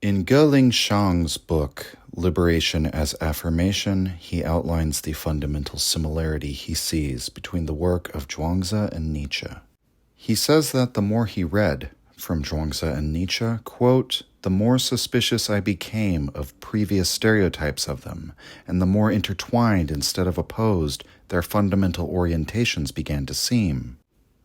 In Ge Ling Shang's book, Liberation as Affirmation, he outlines the fundamental similarity he sees between the work of Zhuangzi and Nietzsche. He says that the more he read from Zhuangzi and Nietzsche, quote, the more suspicious I became of previous stereotypes of them, and the more intertwined instead of opposed their fundamental orientations began to seem.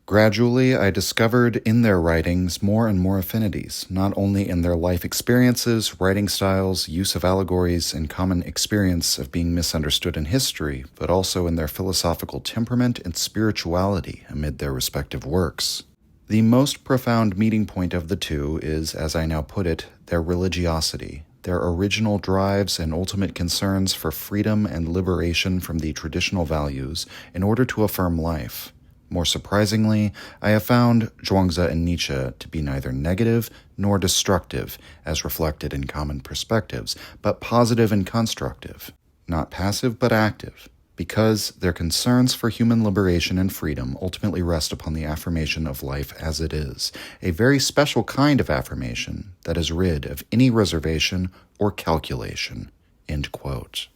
Gradually, I discovered in their writings more and more affinities, not only in their life experiences, writing styles, use of allegories, and common experience of being misunderstood in history, but also in their philosophical temperament and spirituality amid their respective works. The most profound meeting point of the two is, as I now put it, their religiosity, their original drives and ultimate concerns for freedom and liberation from the traditional values in order to affirm life. More surprisingly, I have found Zhuangzi and Nietzsche to be neither negative nor destructive, as reflected in common perspectives, but positive and constructive, not passive but active, because their concerns for human liberation and freedom ultimately rest upon the affirmation of life as it is, a very special kind of affirmation that is rid of any reservation or calculation. End quote.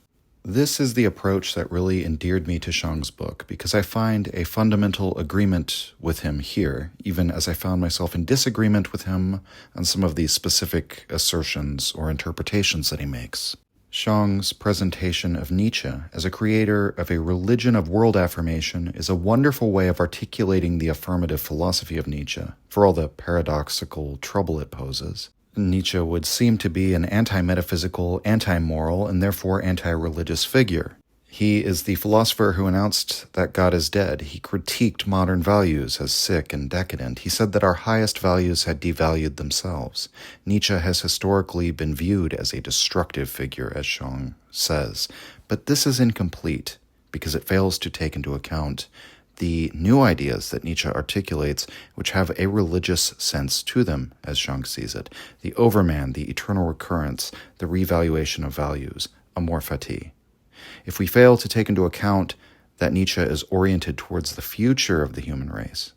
This is the approach that really endeared me to Shang's book, because I find a fundamental agreement with him here, even as I found myself in disagreement with him on some of these specific assertions or interpretations that he makes. Shang's presentation of Nietzsche as a creator of a religion of world affirmation is a wonderful way of articulating the affirmative philosophy of Nietzsche, for all the paradoxical trouble it poses. Nietzsche would seem to be an anti-metaphysical, anti-moral, and therefore anti-religious figure. He is the philosopher who announced that God is dead. He critiqued modern values as sick and decadent. He said that our highest values had devalued themselves. Nietzsche has historically been viewed as a destructive figure, as Shang says. But this is incomplete, because it fails to take into account the new ideas that Nietzsche articulates, which have a religious sense to them, as Shang sees it. The overman, the eternal recurrence, the revaluation of values, amor fati. If we fail to take into account that Nietzsche is oriented towards the future of the human race,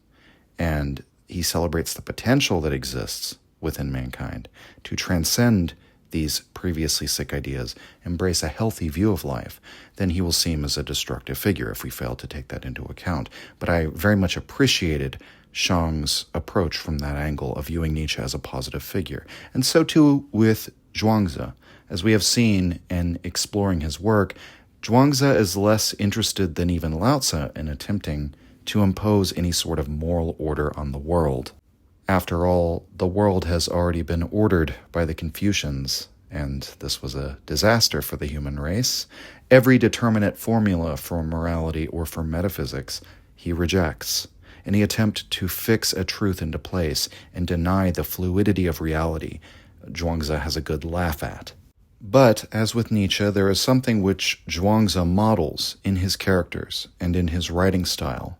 and he celebrates the potential that exists within mankind to transcend these previously sick ideas, embrace a healthy view of life, then he will seem as a destructive figure if we fail to take that into account. But I very much appreciated Shang's approach from that angle of viewing Nietzsche as a positive figure. And so too with Zhuangzi. As we have seen in exploring his work, Zhuangzi is less interested than even Lao Tzu in attempting to impose any sort of moral order on the world. After all, the world has already been ordered by the Confucians, and this was a disaster for the human race. Every determinate formula for morality or for metaphysics he rejects. Any attempt to fix a truth into place and deny the fluidity of reality, Zhuangzi has a good laugh at. But, as with Nietzsche, there is something which Zhuangzi models in his characters and in his writing style,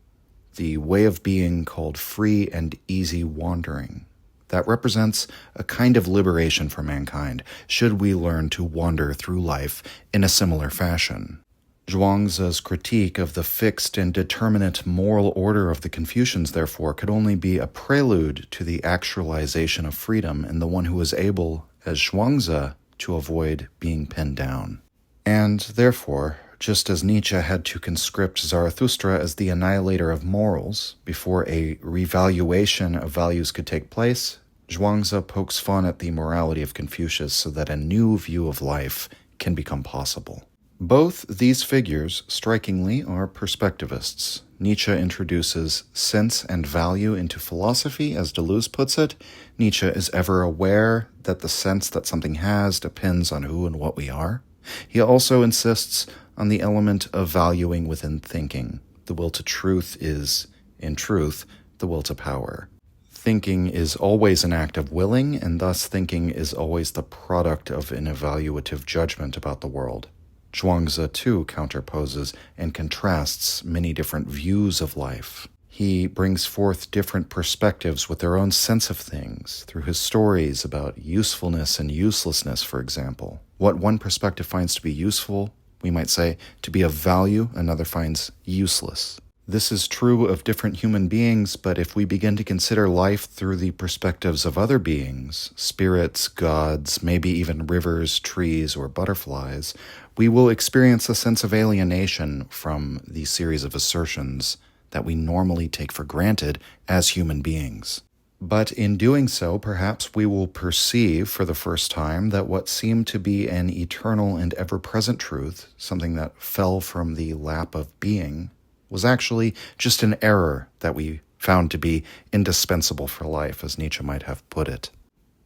the way of being called free and easy wandering. That represents a kind of liberation for mankind, should we learn to wander through life in a similar fashion. Zhuangzi's critique of the fixed and determinate moral order of the Confucians, therefore, could only be a prelude to the actualization of freedom in the one who is able, as Zhuangzi, to avoid being pinned down. And, therefore, just as Nietzsche had to conscript Zarathustra as the annihilator of morals before a revaluation of values could take place, Zhuangzi pokes fun at the morality of Confucius so that a new view of life can become possible. Both these figures, strikingly, are perspectivists. Nietzsche introduces sense and value into philosophy, as Deleuze puts it. Nietzsche is ever aware that the sense that something has depends on who and what we are. He also insists on the element of valuing within thinking. The will to truth is, in truth, the will to power. Thinking is always an act of willing, and thus thinking is always the product of an evaluative judgment about the world. Zhuangzi, too, counterposes and contrasts many different views of life. He brings forth different perspectives with their own sense of things through his stories about usefulness and uselessness, for example. What one perspective finds to be useful, we might say, to be of value, another finds useless. This is true of different human beings, but if we begin to consider life through the perspectives of other beings, spirits, gods, maybe even rivers, trees, or butterflies, we will experience a sense of alienation from the series of assertions that we normally take for granted as human beings. But in doing so, perhaps we will perceive for the first time that what seemed to be an eternal and ever-present truth, something that fell from the lap of being, was actually just an error that we found to be indispensable for life, as Nietzsche might have put it.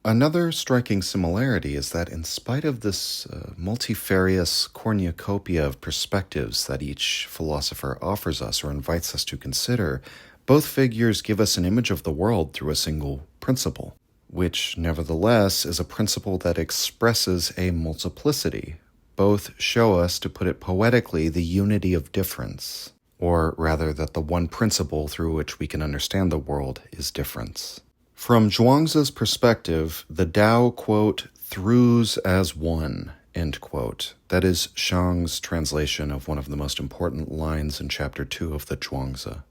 Another striking similarity is that in spite of this multifarious cornucopia of perspectives that each philosopher offers us or invites us to consider, both figures give us an image of the world through a single principle, which nevertheless is a principle that expresses a multiplicity. Both show us, to put it poetically, the unity of difference, or rather that the one principle through which we can understand the world is difference. From Zhuangzi's perspective, the Tao, quote, "throughs as one," end quote. That is Shang's translation of one of the most important lines in Chapter 2 of the Zhuangzi.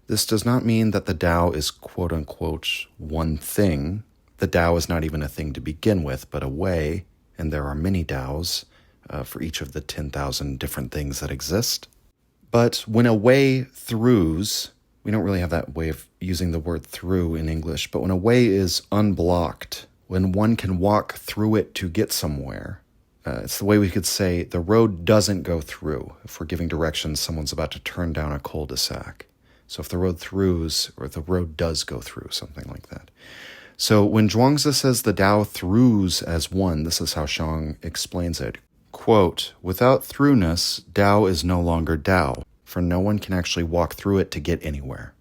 This does not mean that the Tao is, quote-unquote, one thing. The Tao is not even a thing to begin with, but a way, and there are many Taos for each of the 10,000 different things that exist. But when a way throughs, we don't really have that way of using the word through in English, but when a way is unblocked, when one can walk through it to get somewhere, it's the way we could say the road doesn't go through. If we're giving directions, someone's about to turn down a cul-de-sac. So if the road throughs, or the road does go through, something like that. So when Zhuangzi says the Tao throughs as one, this is how Shang explains it. Quote, "Without throughness, Tao is no longer Tao, for no one can actually walk through it to get anywhere.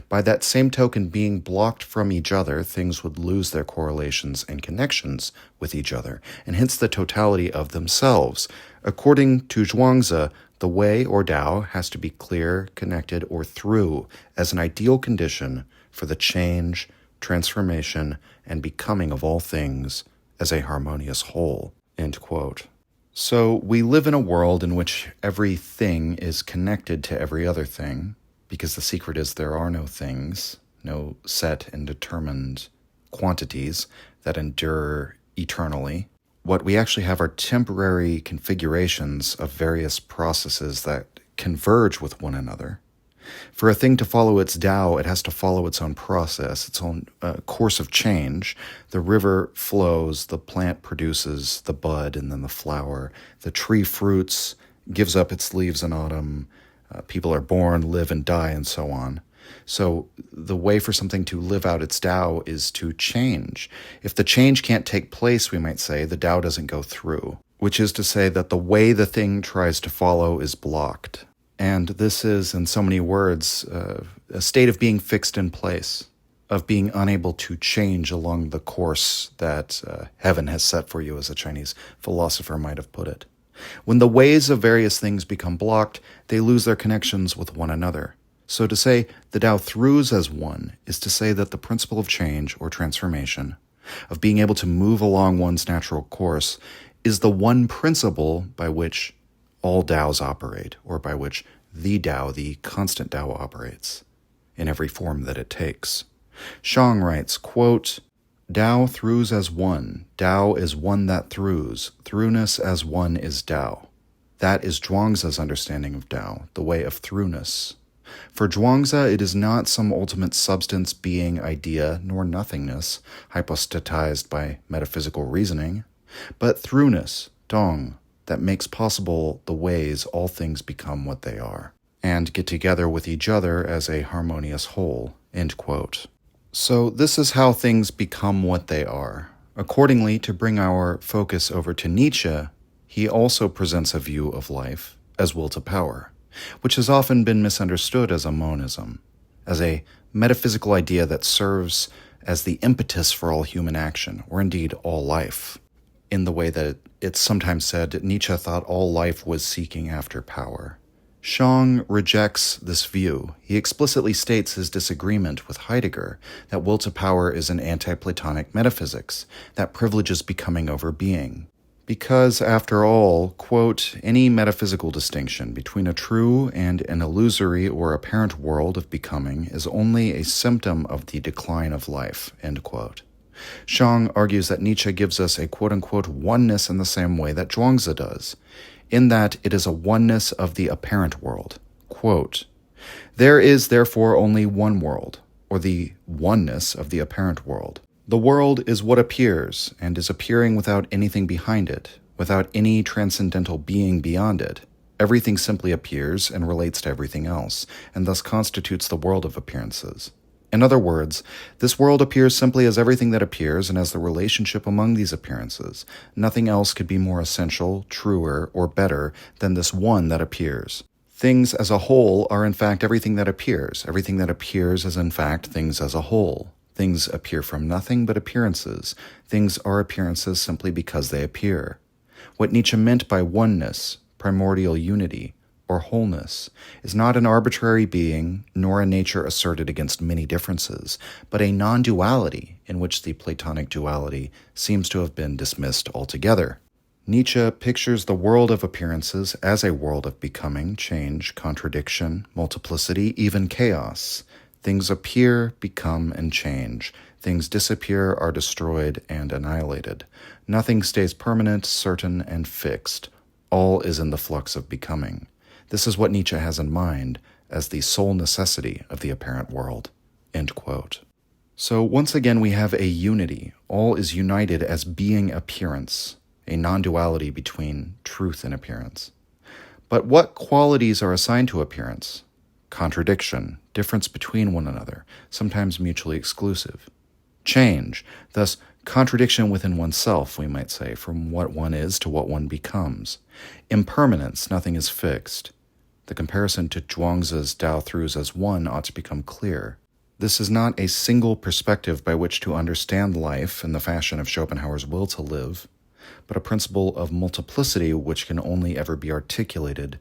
By that same token, being blocked from each other, things would lose their correlations and connections with each other, and hence the totality of themselves. According to Zhuangzi, the way, or Tao, has to be clear, connected, or through as an ideal condition for the change, transformation, and becoming of all things as a harmonious whole." End quote. So we live in a world in which everything is connected to every other thing, because the secret is there are no things, no set and determined quantities that endure eternally. What we actually have are temporary configurations of various processes that converge with one another. For a thing to follow its Tao, it has to follow its own process, its own course of change. The river flows, the plant produces the bud and then the flower. The tree fruits, gives up its leaves in autumn. People are born, live, and die, and so on. So the way for something to live out its Tao is to change. If the change can't take place, we might say, the Tao doesn't go through, which is to say that the way the thing tries to follow is blocked. And this is, in so many words, a state of being fixed in place, of being unable to change along the course that heaven has set for you, as a Chinese philosopher might have put it. When the ways of various things become blocked, they lose their connections with one another. So to say the Tao throughs as one is to say that the principle of change or transformation, of being able to move along one's natural course, is the one principle by which all Taos operate, or by which the Tao, the constant Tao, operates, in every form that it takes. Shang writes, quote, "Tao throughs as one. Tao is one that throughs. Throughness as one is Tao." That is Zhuangzi's understanding of Tao, the way of throughness. For Zhuangzi, it is not some ultimate substance, being, idea, nor nothingness, hypostatized by metaphysical reasoning, but throughness, dong, that makes possible the ways all things become what they are, and get together with each other as a harmonious whole, end quote. So this is how things become what they are. Accordingly, to bring our focus over to Nietzsche, he also presents a view of life as will to power, which has often been misunderstood as a monism, as a metaphysical idea that serves as the impetus for all human action, or indeed all life. In the way that it's sometimes said, Nietzsche thought all life was seeking after power. Shang rejects this view. He explicitly states his disagreement with Heidegger that will to power is an anti-Platonic metaphysics that privileges becoming over being. Because, after all, quote, any metaphysical distinction between a true and an illusory or apparent world of becoming is only a symptom of the decline of life, end quote. Shang argues that Nietzsche gives us a quote-unquote oneness in the same way that Zhuangzi does, in that it is a oneness of the apparent world. Quote, there is therefore only one world, or the oneness of the apparent world. The world is what appears, and is appearing without anything behind it, without any transcendental being beyond it. Everything simply appears and relates to everything else, and thus constitutes the world of appearances. In other words, this world appears simply as everything that appears and as the relationship among these appearances. Nothing else could be more essential, truer, or better than this one that appears. Things as a whole are in fact everything that appears. Everything that appears is in fact things as a whole. Things appear from nothing but appearances. Things are appearances simply because they appear. What Nietzsche meant by oneness, primordial unity, or wholeness, is not an arbitrary being, nor a nature asserted against many differences, but a non-duality in which the Platonic duality seems to have been dismissed altogether. Nietzsche pictures the world of appearances as a world of becoming, change, contradiction, multiplicity, even chaos. Things appear, become, and change. Things disappear, are destroyed, and annihilated. Nothing stays permanent, certain, and fixed. All is in the flux of becoming. This is what Nietzsche has in mind as the sole necessity of the apparent world. End quote. So once again we have a unity. All is united as being appearance, a non-duality between truth and appearance. But what qualities are assigned to appearance? Contradiction, difference between one another, sometimes mutually exclusive. Change, thus contradiction within oneself, we might say, from what one is to what one becomes. Impermanence, nothing is fixed. The comparison to Zhuangzi's Tao Throughs as one ought to become clear. This is not a single perspective by which to understand life in the fashion of Schopenhauer's will to live, but a principle of multiplicity which can only ever be articulated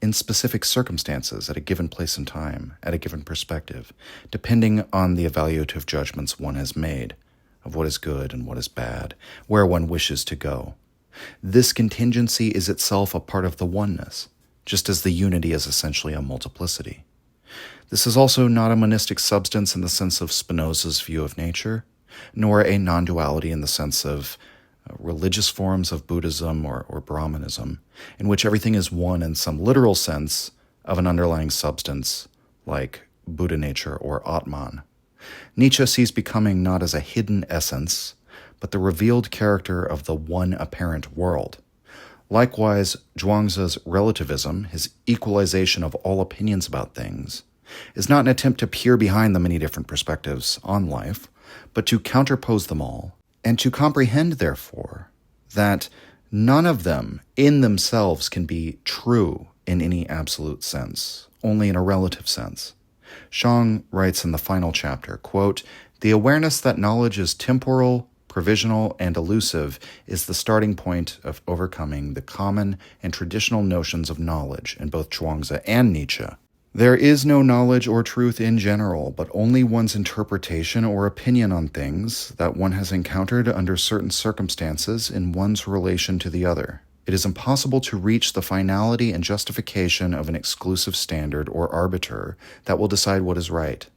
in specific circumstances at a given place and time, at a given perspective, depending on the evaluative judgments one has made of what is good and what is bad, where one wishes to go. This contingency is itself a part of the oneness, just as the unity is essentially a multiplicity. This is also not a monistic substance in the sense of Spinoza's view of nature, nor a non-duality in the sense of religious forms of Buddhism or Brahmanism, in which everything is one in some literal sense of an underlying substance like Buddha nature or Atman. Nietzsche sees becoming not as a hidden essence, but the revealed character of the one apparent world. Likewise, Zhuangzi's relativism, his equalization of all opinions about things, is not an attempt to peer behind the many different perspectives on life, but to counterpose them all, and to comprehend, therefore, that none of them in themselves can be true in any absolute sense, only in a relative sense. Shang writes in the final chapter, quote, the awareness that knowledge is temporal, provisional, and elusive is the starting point of overcoming the common and traditional notions of knowledge in both Zhuangzi and Nietzsche. There is no knowledge or truth in general, but only one's interpretation or opinion on things that one has encountered under certain circumstances in one's relation to the other. It is impossible to reach the finality and justification of an exclusive standard or arbiter that will decide what is right.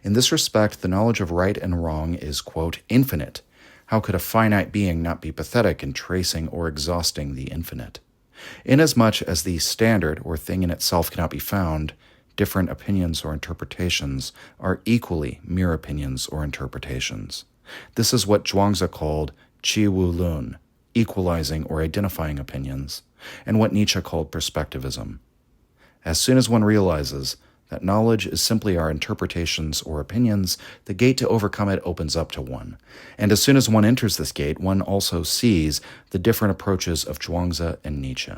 In this respect, the knowledge of right and wrong is, quote, infinite. How could a finite being not be pathetic in tracing or exhausting the infinite? Inasmuch as the standard or thing in itself cannot be found, different opinions or interpretations are equally mere opinions or interpretations. This is what Zhuangzi called qi wu lun, equalizing or identifying opinions, and what Nietzsche called perspectivism. As soon as one realizes that knowledge is simply our interpretations or opinions, the gate to overcome it opens up to one. And as soon as one enters this gate, one also sees the different approaches of Zhuangzi and Nietzsche.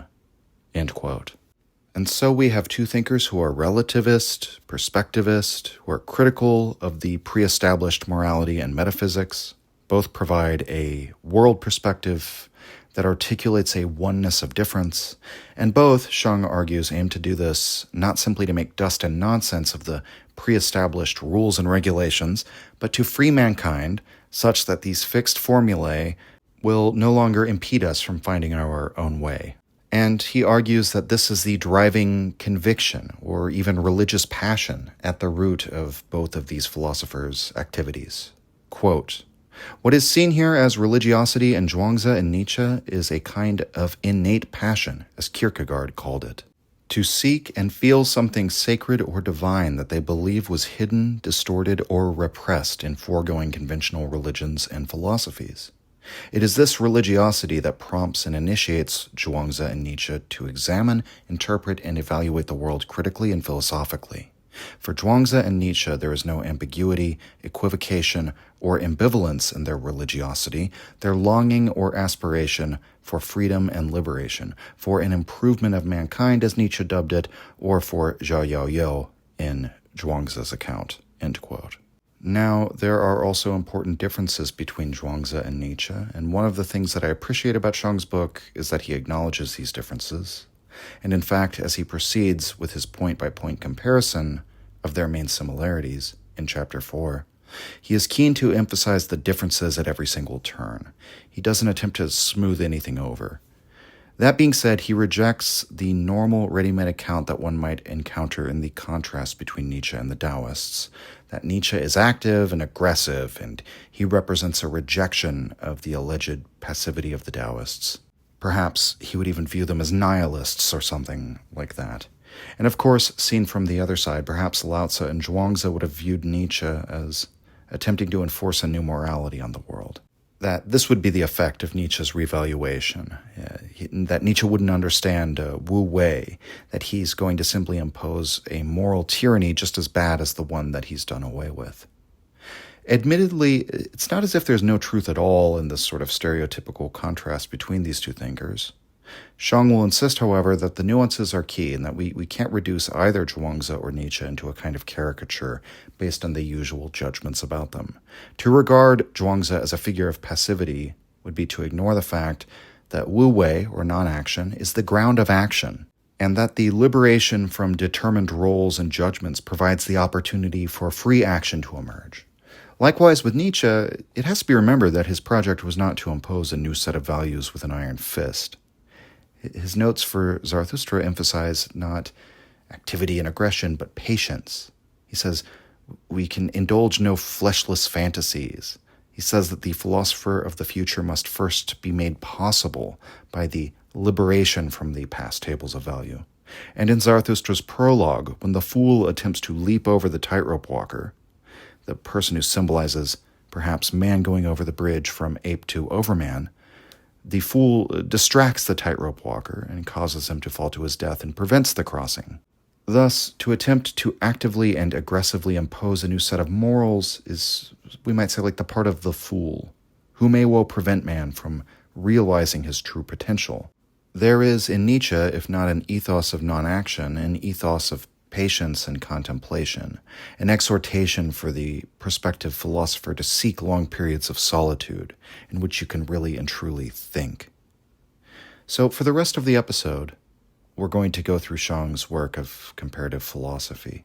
End quote. And so we have two thinkers who are relativist, perspectivist, who are critical of the pre-established morality and metaphysics. Both provide a world perspective that articulates a oneness of difference, and both, Shang argues, aim to do this not simply to make dust and nonsense of the pre-established rules and regulations, but to free mankind such that these fixed formulae will no longer impede us from finding our own way. And he argues that this is the driving conviction or even religious passion at the root of both of these philosophers' activities. Quote, "What is seen here as religiosity in Zhuangzi and Nietzsche is a kind of innate passion, as Kierkegaard called it. To seek and feel something sacred or divine that they believe was hidden, distorted, or repressed in foregoing conventional religions and philosophies. It is this religiosity that prompts and initiates Zhuangzi and Nietzsche to examine, interpret, and evaluate the world critically and philosophically. For Zhuangzi and Nietzsche, there is no ambiguity, equivocation, or ambivalence in their religiosity, their longing or aspiration for freedom and liberation, for an improvement of mankind, as Nietzsche dubbed it, or for zhiyan in Zhuangzi's account." End quote. Now, there are also important differences between Zhuangzi and Nietzsche, and one of the things that I appreciate about Shang's book is that he acknowledges these differences. And in fact, as he proceeds with his point-by-point comparison of their main similarities in Chapter 4, he is keen to emphasize the differences at every single turn. He doesn't attempt to smooth anything over. That being said, he rejects the normal ready-made account that one might encounter in the contrast between Nietzsche and the Taoists, that Nietzsche is active and aggressive, and he represents a rejection of the alleged passivity of the Taoists. Perhaps he would even view them as nihilists or something like that. And of course, seen from the other side, perhaps Lao Tzu and Zhuangzi would have viewed Nietzsche as attempting to enforce a new morality on the world. That this would be the effect of Nietzsche's revaluation, that Nietzsche wouldn't understand Wu Wei, that he's going to simply impose a moral tyranny just as bad as the one that he's done away with. Admittedly, it's not as if there's no truth at all in this sort of stereotypical contrast between these two thinkers. Shang will insist, however, that the nuances are key and that we can't reduce either Zhuangzi or Nietzsche into a kind of caricature based on the usual judgments about them. To regard Zhuangzi as a figure of passivity would be to ignore the fact that Wu Wei, or non-action, is the ground of action, and that the liberation from determined roles and judgments provides the opportunity for free action to emerge. Likewise, with Nietzsche, it has to be remembered that his project was not to impose a new set of values with an iron fist. His notes for Zarathustra emphasize not activity and aggression, but patience. He says, we can indulge no fleshless fantasies. He says that the philosopher of the future must first be made possible by the liberation from the past tables of value. And in Zarathustra's prologue, when the fool attempts to leap over the tightrope walker, the person who symbolizes perhaps man going over the bridge from ape to overman, the fool distracts the tightrope walker and causes him to fall to his death and prevents the crossing. Thus, to attempt to actively and aggressively impose a new set of morals is, we might say, like the part of the fool, who may well prevent man from realizing his true potential. There is in Nietzsche, if not an ethos of non-action, an ethos of patience and contemplation, an exhortation for the prospective philosopher to seek long periods of solitude in which you can really and truly think. So for the rest of the episode, we're going to go through Shang's work of comparative philosophy,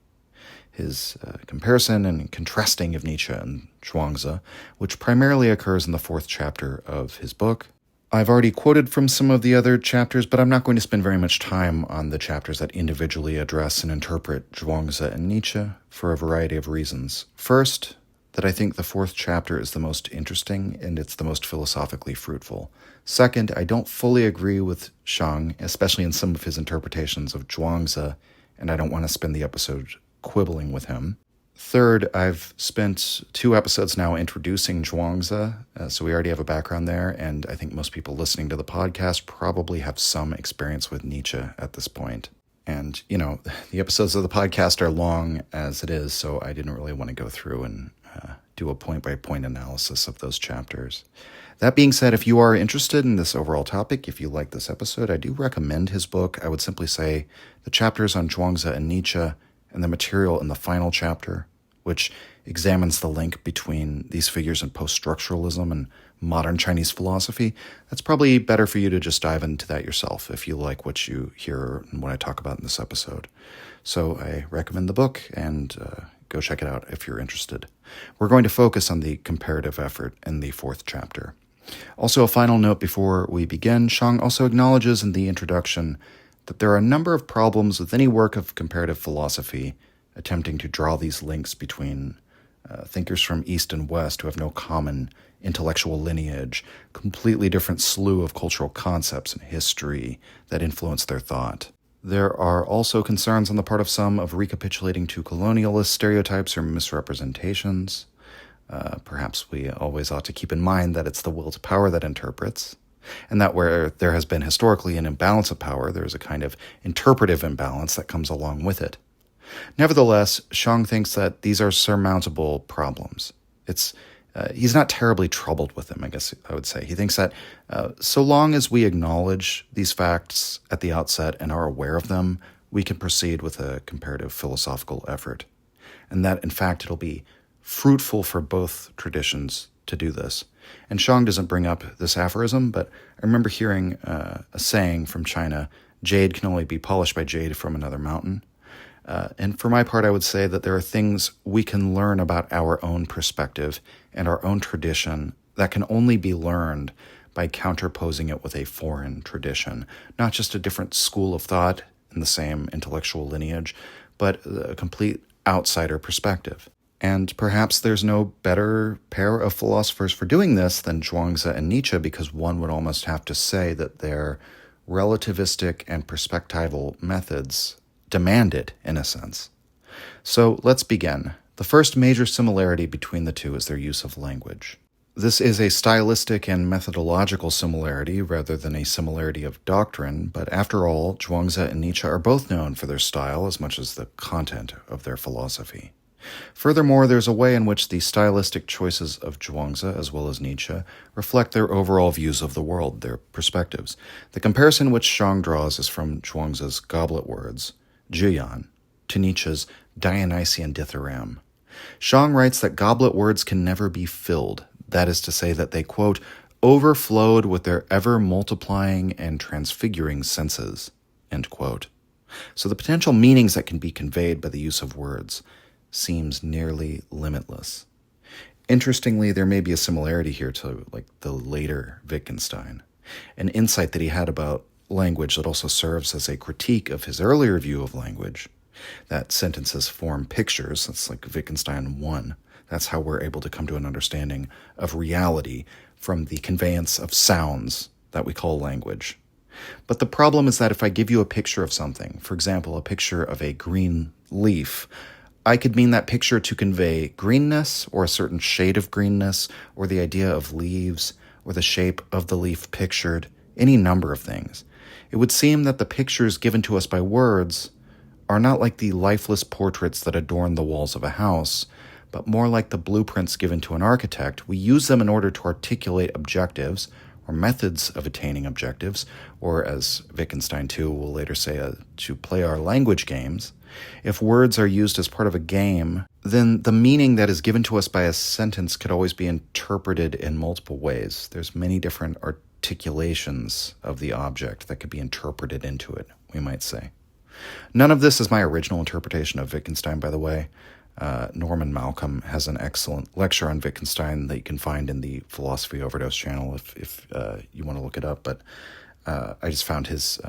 his comparison and contrasting of Nietzsche and Zhuangzi, which primarily occurs in the 4th chapter of his book. I've already quoted from some of the other chapters, but I'm not going to spend very much time on the chapters that individually address and interpret Zhuangzi and Nietzsche for a variety of reasons. First, that I think the 4th chapter is the most interesting and it's the most philosophically fruitful. Second, I don't fully agree with Shang, especially in some of his interpretations of Zhuangzi, and I don't want to spend the episode quibbling with him. Third, I've spent 2 episodes now introducing Zhuangzi, so we already have a background there, and I think most people listening to the podcast probably have some experience with Nietzsche at this point. And, the episodes of the podcast are long as it is, so I didn't really want to go through and do a point-by-point analysis of those chapters. That being said, if you are interested in this overall topic, if you like this episode, I do recommend his book. I would simply say the chapters on Zhuangzi and Nietzsche and the material in the final chapter, which examines the link between these figures in post-structuralism and modern Chinese philosophy, that's probably better for you to just dive into that yourself if you like what you hear and what I talk about in this episode. So I recommend the book, and go check it out if you're interested. We're going to focus on the comparative effort in the 4th chapter. Also, a final note before we begin, Shang also acknowledges in the introduction that there are a number of problems with any work of comparative philosophy attempting to draw these links between thinkers from East and West who have no common intellectual lineage, completely different slew of cultural concepts and history that influence their thought. There are also concerns on the part of some of recapitulating to colonialist stereotypes or misrepresentations. Perhaps we always ought to keep in mind that it's the will to power that interprets, and that where there has been historically an imbalance of power, there's a kind of interpretive imbalance that comes along with it. Nevertheless, Shang thinks that these are surmountable problems. He's not terribly troubled with them, I guess I would say. He thinks that so long as we acknowledge these facts at the outset and are aware of them, we can proceed with a comparative philosophical effort. And that, in fact, it'll be fruitful for both traditions to do this. And Shang doesn't bring up this aphorism, but I remember hearing a saying from China, "Jade can only be polished by jade from another mountain." And for my part, I would say that there are things we can learn about our own perspective and our own tradition that can only be learned by counterposing it with a foreign tradition, not just a different school of thought in the same intellectual lineage, but a complete outsider perspective. And perhaps there's no better pair of philosophers for doing this than Zhuangzi and Nietzsche, because one would almost have to say that their relativistic and perspectival methods demand it, in a sense. So let's begin. The first major similarity between the two is their use of language. This is a stylistic and methodological similarity rather than a similarity of doctrine, but after all, Zhuangzi and Nietzsche are both known for their style as much as the content of their philosophy. Furthermore, there's a way in which the stylistic choices of Zhuangzi as well as Nietzsche reflect their overall views of the world, their perspectives. The comparison which Shang draws is from Zhuangzi's goblet words, zhiyan, to Nietzsche's Dionysian dithyramb. Shang writes that goblet words can never be filled, that is to say that they, quote, overflowed with their ever-multiplying and transfiguring senses, end quote. So the potential meanings that can be conveyed by the use of words seems nearly limitless. Interestingly, there may be a similarity here to the later Wittgenstein, an insight that he had about language that also serves as a critique of his earlier view of language, that sentences form pictures. That's like Wittgenstein 1. That's how we're able to come to an understanding of reality from the conveyance of sounds that we call language. But the problem is that if I give you a picture of something, for example, a picture of a green leaf, I could mean that picture to convey greenness or a certain shade of greenness or the idea of leaves or the shape of the leaf pictured, any number of things. It would seem that the pictures given to us by words are not like the lifeless portraits that adorn the walls of a house, but more like the blueprints given to an architect. We use them in order to articulate objectives or methods of attaining objectives, or as Wittgenstein too will later say, to play our language games. If words are used as part of a game, then the meaning that is given to us by a sentence could always be interpreted in multiple ways. There's many different articulations of the object that could be interpreted into it, we might say. None of this is my original interpretation of Wittgenstein, by the way. Norman Malcolm has an excellent lecture on Wittgenstein that you can find in the Philosophy Overdose channel if you want to look it up. But I just found his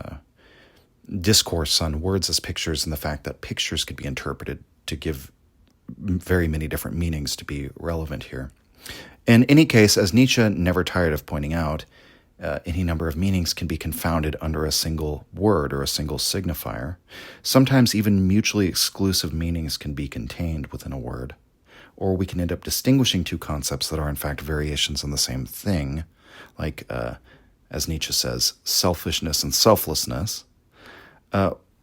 discourse on words as pictures and the fact that pictures could be interpreted to give very many different meanings to be relevant here. In any case, as Nietzsche never tired of pointing out, any number of meanings can be confounded under a single word or a single signifier. Sometimes even mutually exclusive meanings can be contained within a word. Or we can end up distinguishing two concepts that are in fact variations on the same thing, like, as Nietzsche says, selfishness and selflessness.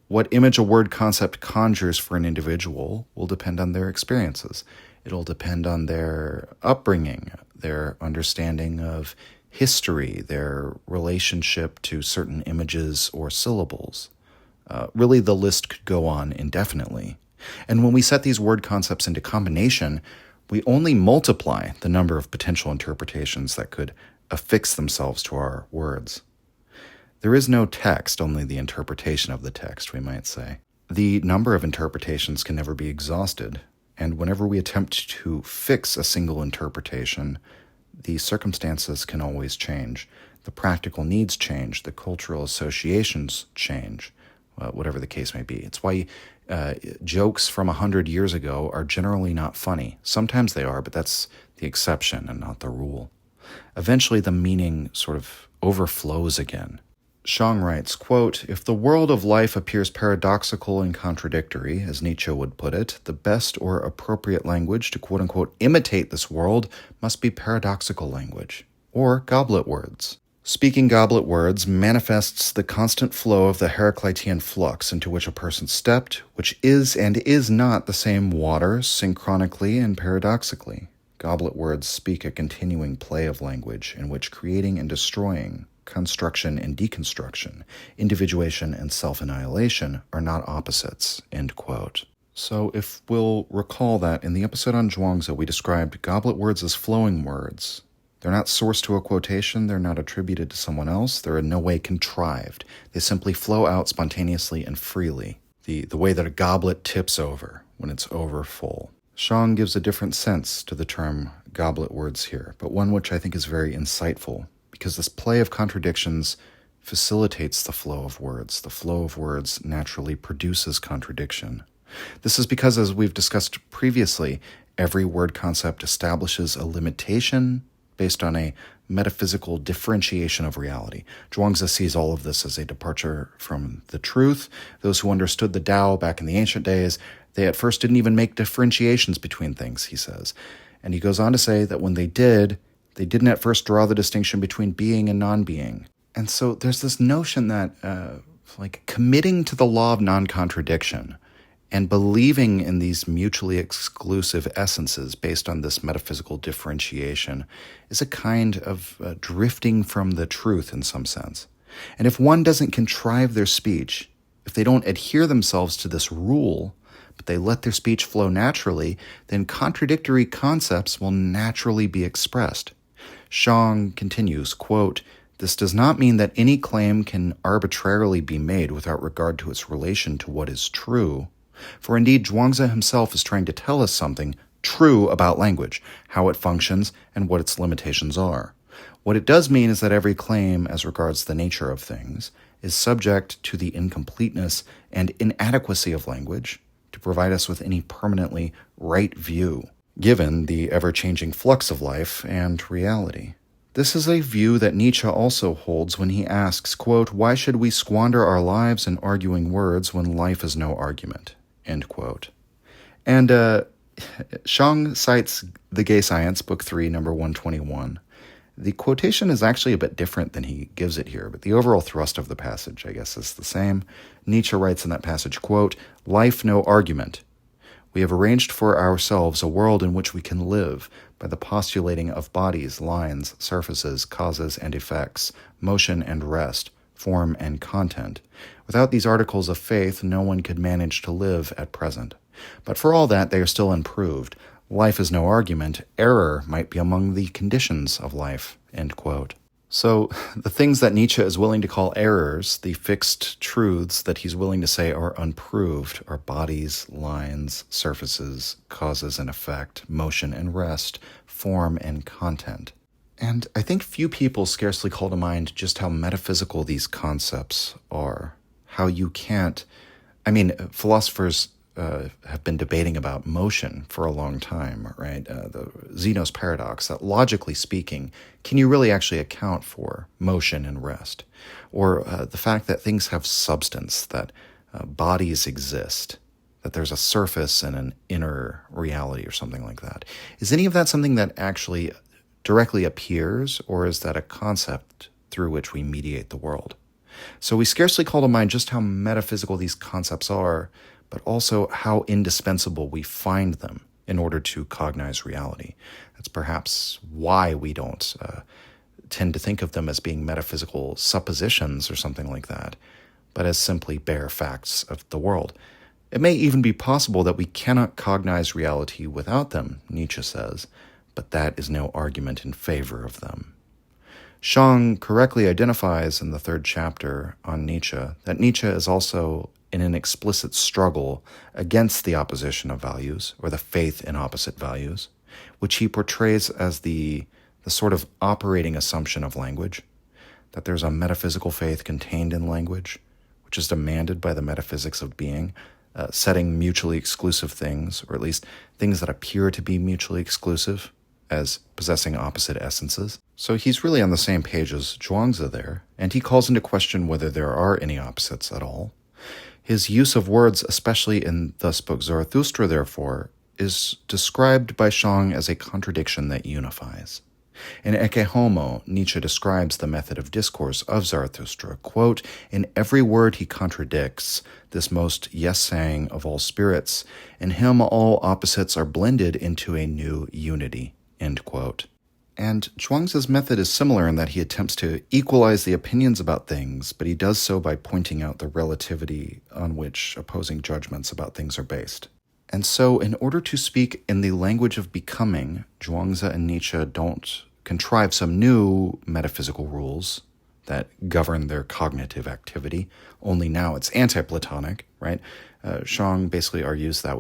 What image a word concept conjures for an individual will depend on their experiences. It'll depend on their upbringing, their understanding of history, their relationship to certain images or syllables. Really, the list could go on indefinitely. And when we set these word concepts into combination, we only multiply the number of potential interpretations that could affix themselves to our words. There is no text, only the interpretation of the text, we might say. The number of interpretations can never be exhausted, and whenever we attempt to fix a single interpretation, The circumstances can always change. The practical needs change. The cultural associations change, whatever the case may be. It's why jokes from 100 years ago are generally not funny. Sometimes they are, but that's the exception and not the rule. Eventually, the meaning sort of overflows again. Shang writes, quote, "If the world of life appears paradoxical and contradictory, as Nietzsche would put it, the best or appropriate language to quote-unquote imitate this world must be paradoxical language, or goblet words. Speaking goblet words manifests the constant flow of the Heraclitean flux into which a person stepped, which is and is not the same water, synchronically and paradoxically. Goblet words speak a continuing play of language in which creating and destroying, construction and deconstruction, individuation and self-annihilation are not opposites," end quote. So if we'll recall that in the episode on Zhuangzi, we described goblet words as flowing words. They're not sourced to a quotation, they're not attributed to someone else, they're in no way contrived. They simply flow out spontaneously and freely, the way that a goblet tips over when it's over full. Shang gives a different sense to the term goblet words here, but one which I think is very insightful, because this play of contradictions facilitates the flow of words. The flow of words naturally produces contradiction. This is because, as we've discussed previously, every word concept establishes a limitation based on a metaphysical differentiation of reality. Zhuangzi sees all of this as a departure from the truth. Those who understood the Tao back in the ancient days, they at first didn't even make differentiations between things, he says. And he goes on to say that when they didn't at first draw the distinction between being and non-being. And so there's this notion that committing to the law of non-contradiction and believing in these mutually exclusive essences based on this metaphysical differentiation is a kind of drifting from the truth in some sense. And if one doesn't contrive their speech, if they don't adhere themselves to this rule, but they let their speech flow naturally, then contradictory concepts will naturally be expressed. Shang continues, quote, "This does not mean that any claim can arbitrarily be made without regard to its relation to what is true. For indeed, Zhuangzi himself is trying to tell us something true about language, how it functions, and what its limitations are. What it does mean is that every claim, as regards the nature of things, is subject to the incompleteness and inadequacy of language to provide us with any permanently right view, given the ever-changing flux of life and reality. This is a view that Nietzsche also holds when he asks, quote, 'Why should we squander our lives in arguing words when life is no argument?' End quote." And Shang cites The Gay Science, Book 3, number 121. The quotation is actually a bit different than he gives it here, but the overall thrust of the passage, I guess, is the same. Nietzsche writes in that passage, quote, "Life no argument. We have arranged for ourselves a world in which we can live by the postulating of bodies, lines, surfaces, causes and effects, motion and rest, form and content. Without these articles of faith, no one could manage to live at present. But for all that, they are still unproved. Life is no argument. Error might be among the conditions of life." End quote. So the things that Nietzsche is willing to call errors, the fixed truths that he's willing to say are unproved, are bodies, lines, surfaces, causes and effect, motion and rest, form and content. And I think few people scarcely call to mind just how metaphysical these concepts are. How you can't... philosophers have been debating about motion for a long time, right? The Zeno's paradox, that logically speaking, can you really actually account for motion and rest? Or the fact that things have substance, that bodies exist, that there's a surface and an inner reality or something like that. Is any of that something that actually directly appears, or is that a concept through which we mediate the world? So we scarcely call to mind just how metaphysical these concepts are, but also how indispensable we find them in order to cognize reality. That's perhaps why we don't tend to think of them as being metaphysical suppositions or something like that, but as simply bare facts of the world. It may even be possible that we cannot cognize reality without them, Nietzsche says, but that is no argument in favor of them. Shang correctly identifies in the 3rd chapter on Nietzsche that Nietzsche is also in an explicit struggle against the opposition of values, or the faith in opposite values, which he portrays as the the sort of operating assumption of language, that there's a metaphysical faith contained in language, which is demanded by the metaphysics of being, setting mutually exclusive things, or at least things that appear to be mutually exclusive, as possessing opposite essences. So he's really on the same page as Zhuangzi there, and he calls into question whether there are any opposites at all. His use of words, especially in Thus Spoke Zarathustra, therefore, is described by Shang as a contradiction that unifies. In Ecce Homo, Nietzsche describes the method of discourse of Zarathustra, quote, "In every word he contradicts, this most yes-saying of all spirits. In him all opposites are blended into a new unity," end quote. And Zhuangzi's method is similar in that he attempts to equalize the opinions about things, but he does so by pointing out the relativity on which opposing judgments about things are based. And so, in order to speak in the language of becoming, Zhuangzi and Nietzsche don't contrive some new metaphysical rules that govern their cognitive activity. Only now it's anti-Platonic, right? Shang basically argues that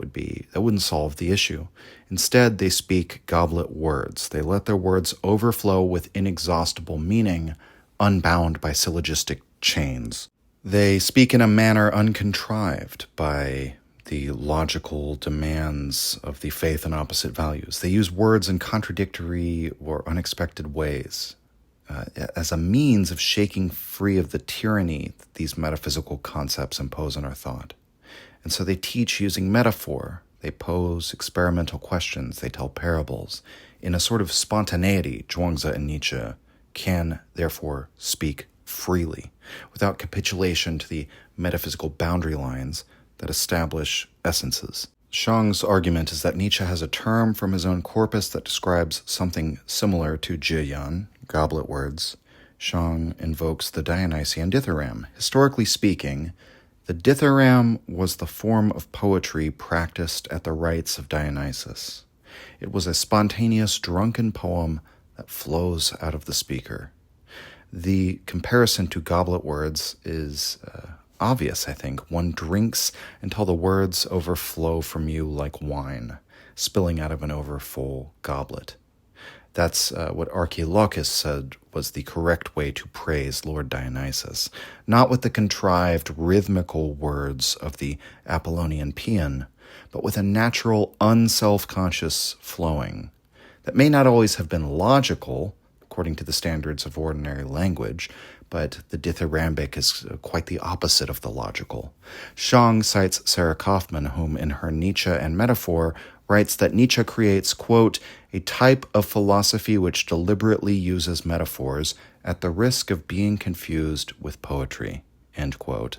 wouldn't solve the issue. Instead, they speak goblet words. They let their words overflow with inexhaustible meaning, unbound by syllogistic chains. They speak in a manner uncontrived by the logical demands of the faith and opposite values. They use words in contradictory or unexpected ways as a means of shaking free of the tyranny that these metaphysical concepts impose on our thought. And so they teach using metaphor. They pose experimental questions. They tell parables. In a sort of spontaneity, Zhuangzi and Nietzsche can, therefore, speak freely, without capitulation to the metaphysical boundary lines that establish essences. Shang's argument is that Nietzsche has a term from his own corpus that describes something similar to zhiyan, goblet words. Shang invokes the Dionysian dithyramb. Historically speaking, the dithyramb was the form of poetry practiced at the rites of Dionysus. It was a spontaneous, drunken poem that flows out of the speaker. The comparison to goblet words is obvious, I think. One drinks until the words overflow from you like wine, spilling out of an overfull goblet. That's what Archilochus said was the correct way to praise Lord Dionysus, not with the contrived rhythmical words of the Apollonian paean, but with a natural, unself-conscious flowing that may not always have been logical, according to the standards of ordinary language, but the dithyrambic is quite the opposite of the logical. Shang cites Sarah Kaufman, whom in her Nietzsche and Metaphor writes that Nietzsche creates, quote, "a type of philosophy which deliberately uses metaphors at the risk of being confused with poetry," end quote.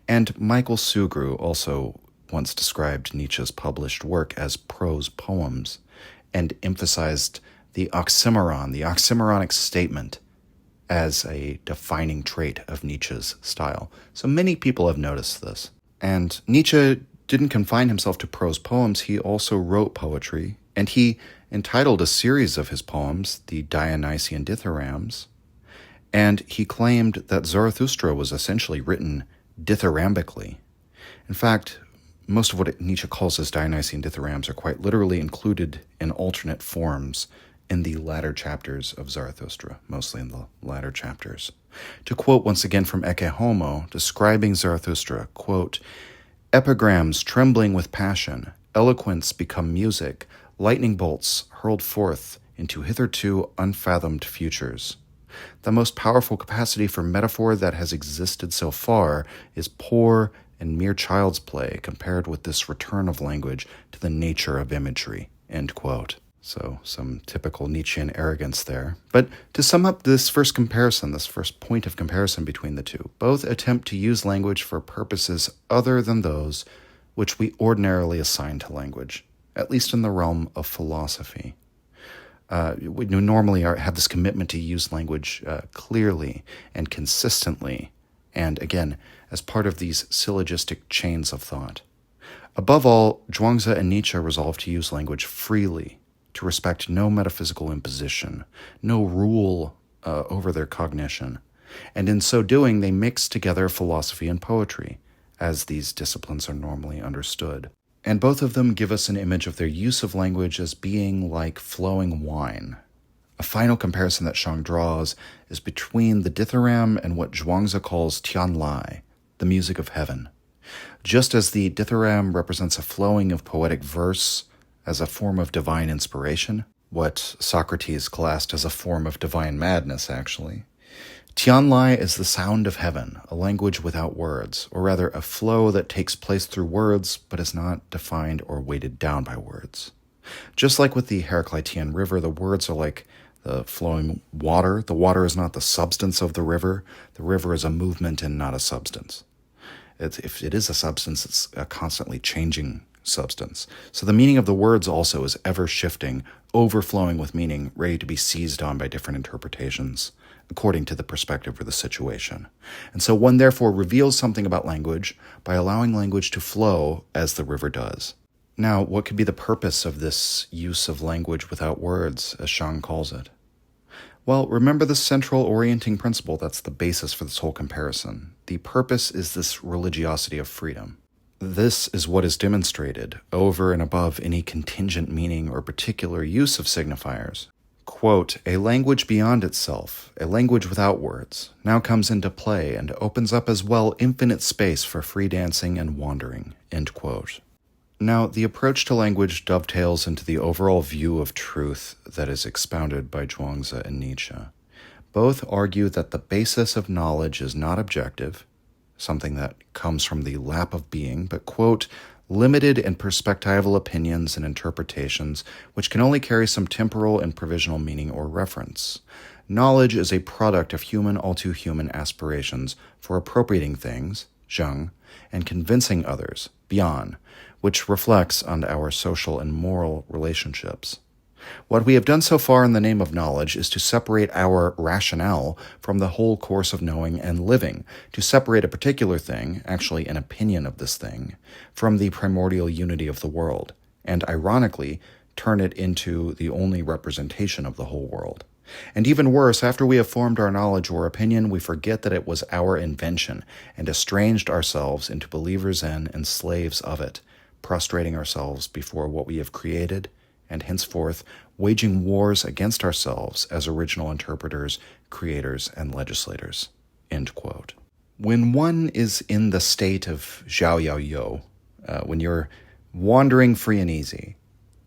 And Michael Sugrue also once described Nietzsche's published work as prose poems and emphasized the oxymoronic statement, as a defining trait of Nietzsche's style. So many people have noticed this. And Nietzsche didn't confine himself to prose poems. He also wrote poetry, and he entitled a series of his poems the Dionysian dithyrambs, and he claimed that Zarathustra was essentially written dithyrambically. In fact, most of what Nietzsche calls his Dionysian dithyrambs are quite literally included in alternate forms in the latter chapters of Zarathustra, mostly in the latter chapters. To quote once again from Ecce Homo, describing Zarathustra, quote, "Epigrams trembling with passion, eloquence become music, lightning bolts hurled forth into hitherto unfathomed futures. The most powerful capacity for metaphor that has existed so far is poor and mere child's play compared with this return of language to the nature of imagery," end quote. So some typical Nietzschean arrogance there. But to sum up this first point of comparison between the two, both attempt to use language for purposes other than those which we ordinarily assign to language, at least in the realm of philosophy. We normally have this commitment to use language clearly and consistently, and again, as part of these syllogistic chains of thought. Above all, Zhuangzi and Nietzsche resolve to use language freely, to respect no metaphysical imposition, no rule over their cognition. And in so doing, they mix together philosophy and poetry, as these disciplines are normally understood. And both of them give us an image of their use of language as being like flowing wine, A final comparison that Shang draws is between the dithyramb and what Zhuangzi calls tianlai, the music of heaven. Just as the dithyramb represents a flowing of poetic verse as a form of divine inspiration, what Socrates classed as a form of divine madness, actually, tianlai is the sound of heaven, a language without words, or rather a flow that takes place through words but is not defined or weighted down by words. Just like with the Heraclitean river, the words are like the flowing water. The water is not the substance of the river. The river is a movement and not a substance. If it is a substance, it's a constantly changing substance. So the meaning of the words also is ever shifting, overflowing with meaning, ready to be seized on by different interpretations, according to the perspective or the situation. And so one therefore reveals something about language by allowing language to flow as the river does. Now, what could be the purpose of this use of language without words, as Shang calls it? Well, remember the central orienting principle that's the basis for this whole comparison. The purpose is this religiosity of freedom. This is what is demonstrated over and above any contingent meaning or particular use of signifiers. Quote, a language beyond itself, a language without words, now comes into play and opens up as well infinite space for free dancing and wandering, end quote. Now, the approach to language dovetails into the overall view of truth that is expounded by Zhuangzi and Nietzsche. Both argue that the basis of knowledge is not objective, something that comes from the lap of being, but, quote, limited and perspectival opinions and interpretations which can only carry some temporal and provisional meaning or reference. Knowledge is a product of human all too human aspirations for appropriating things, zhang, and convincing others, bian, which reflects on our social and moral relationships. What we have done so far in the name of knowledge is to separate our rationale from the whole course of knowing and living, to separate a particular thing, actually an opinion of this thing, from the primordial unity of the world, and ironically, turn it into the only representation of the whole world. And even worse, after we have formed our knowledge or opinion, we forget that it was our invention and estranged ourselves into believers in and slaves of it, prostrating ourselves before what we have created, and henceforth waging wars against ourselves as original interpreters, creators, and legislators. End quote. When one is in the state of zhao yao yo, when you're wandering free and easy,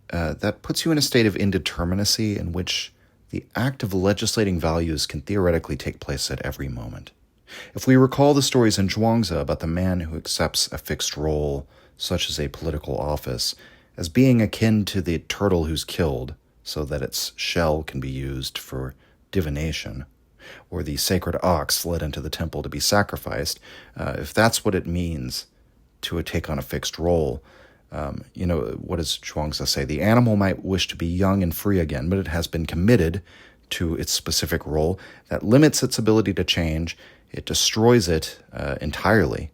that puts you in a state of indeterminacy in which the act of legislating values can theoretically take place at every moment. If we recall the stories in Zhuangzi about the man who accepts a fixed role, such as a political office, as being akin to the turtle who's killed so that its shell can be used for divination, or the sacred ox led into the temple to be sacrificed, if that's what it means to take on a fixed role, what does Zhuangzi say? The animal might wish to be young and free again, but it has been committed to its specific role that limits its ability to change. It destroys it entirely.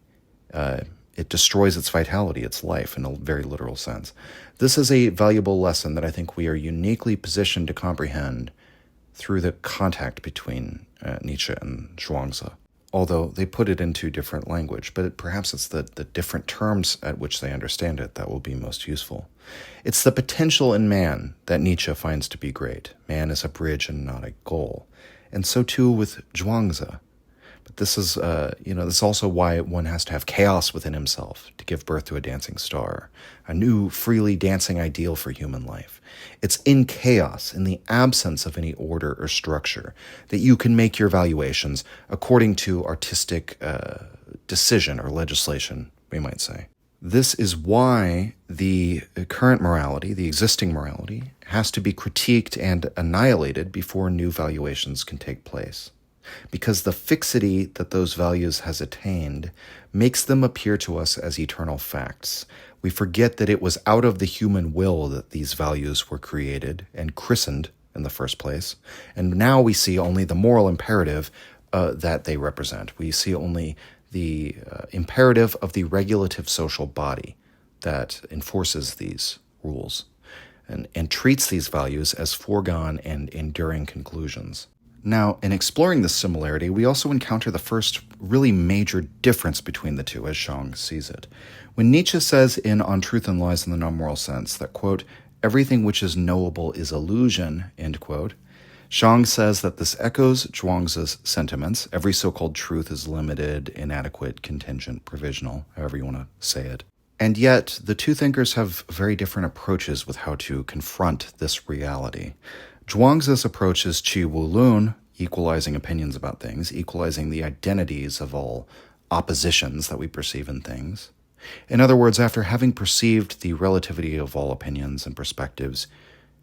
It destroys its vitality, its life, in a very literal sense. This is a valuable lesson that I think we are uniquely positioned to comprehend through the contact between Nietzsche and Zhuangzi, although they put it into different language, but perhaps it's the different terms at which they understand it that will be most useful. It's the potential in man that Nietzsche finds to be great. Man is a bridge and not a goal. And so too with Zhuangzi. But this is, this is also why one has to have chaos within himself to give birth to a dancing star, a new, freely dancing ideal for human life. It's in chaos, in the absence of any order or structure, that you can make your valuations according to artistic decision or legislation, we might say. This is why the current morality, the existing morality, has to be critiqued and annihilated before new valuations can take place. Because the fixity that those values has attained makes them appear to us as eternal facts. We forget that it was out of the human will that these values were created and christened in the first place, and now we see only the moral imperative that they represent. We see only the imperative of the regulative social body that enforces these rules and treats these values as foregone and enduring conclusions. Now, in exploring this similarity, we also encounter the first really major difference between the two, as Shang sees it. When Nietzsche says in On Truth and Lies in the Non-Moral Sense that, quote, everything which is knowable is illusion, end quote, Shang says that this echoes Zhuangzi's sentiments. Every so-called truth is limited, inadequate, contingent, provisional, however you want to say it. And yet, the two thinkers have very different approaches with how to confront this reality. Zhuangzi's approach is Qi Wu Lun, equalizing opinions about things, equalizing the identities of all oppositions that we perceive in things. In other words, after having perceived the relativity of all opinions and perspectives,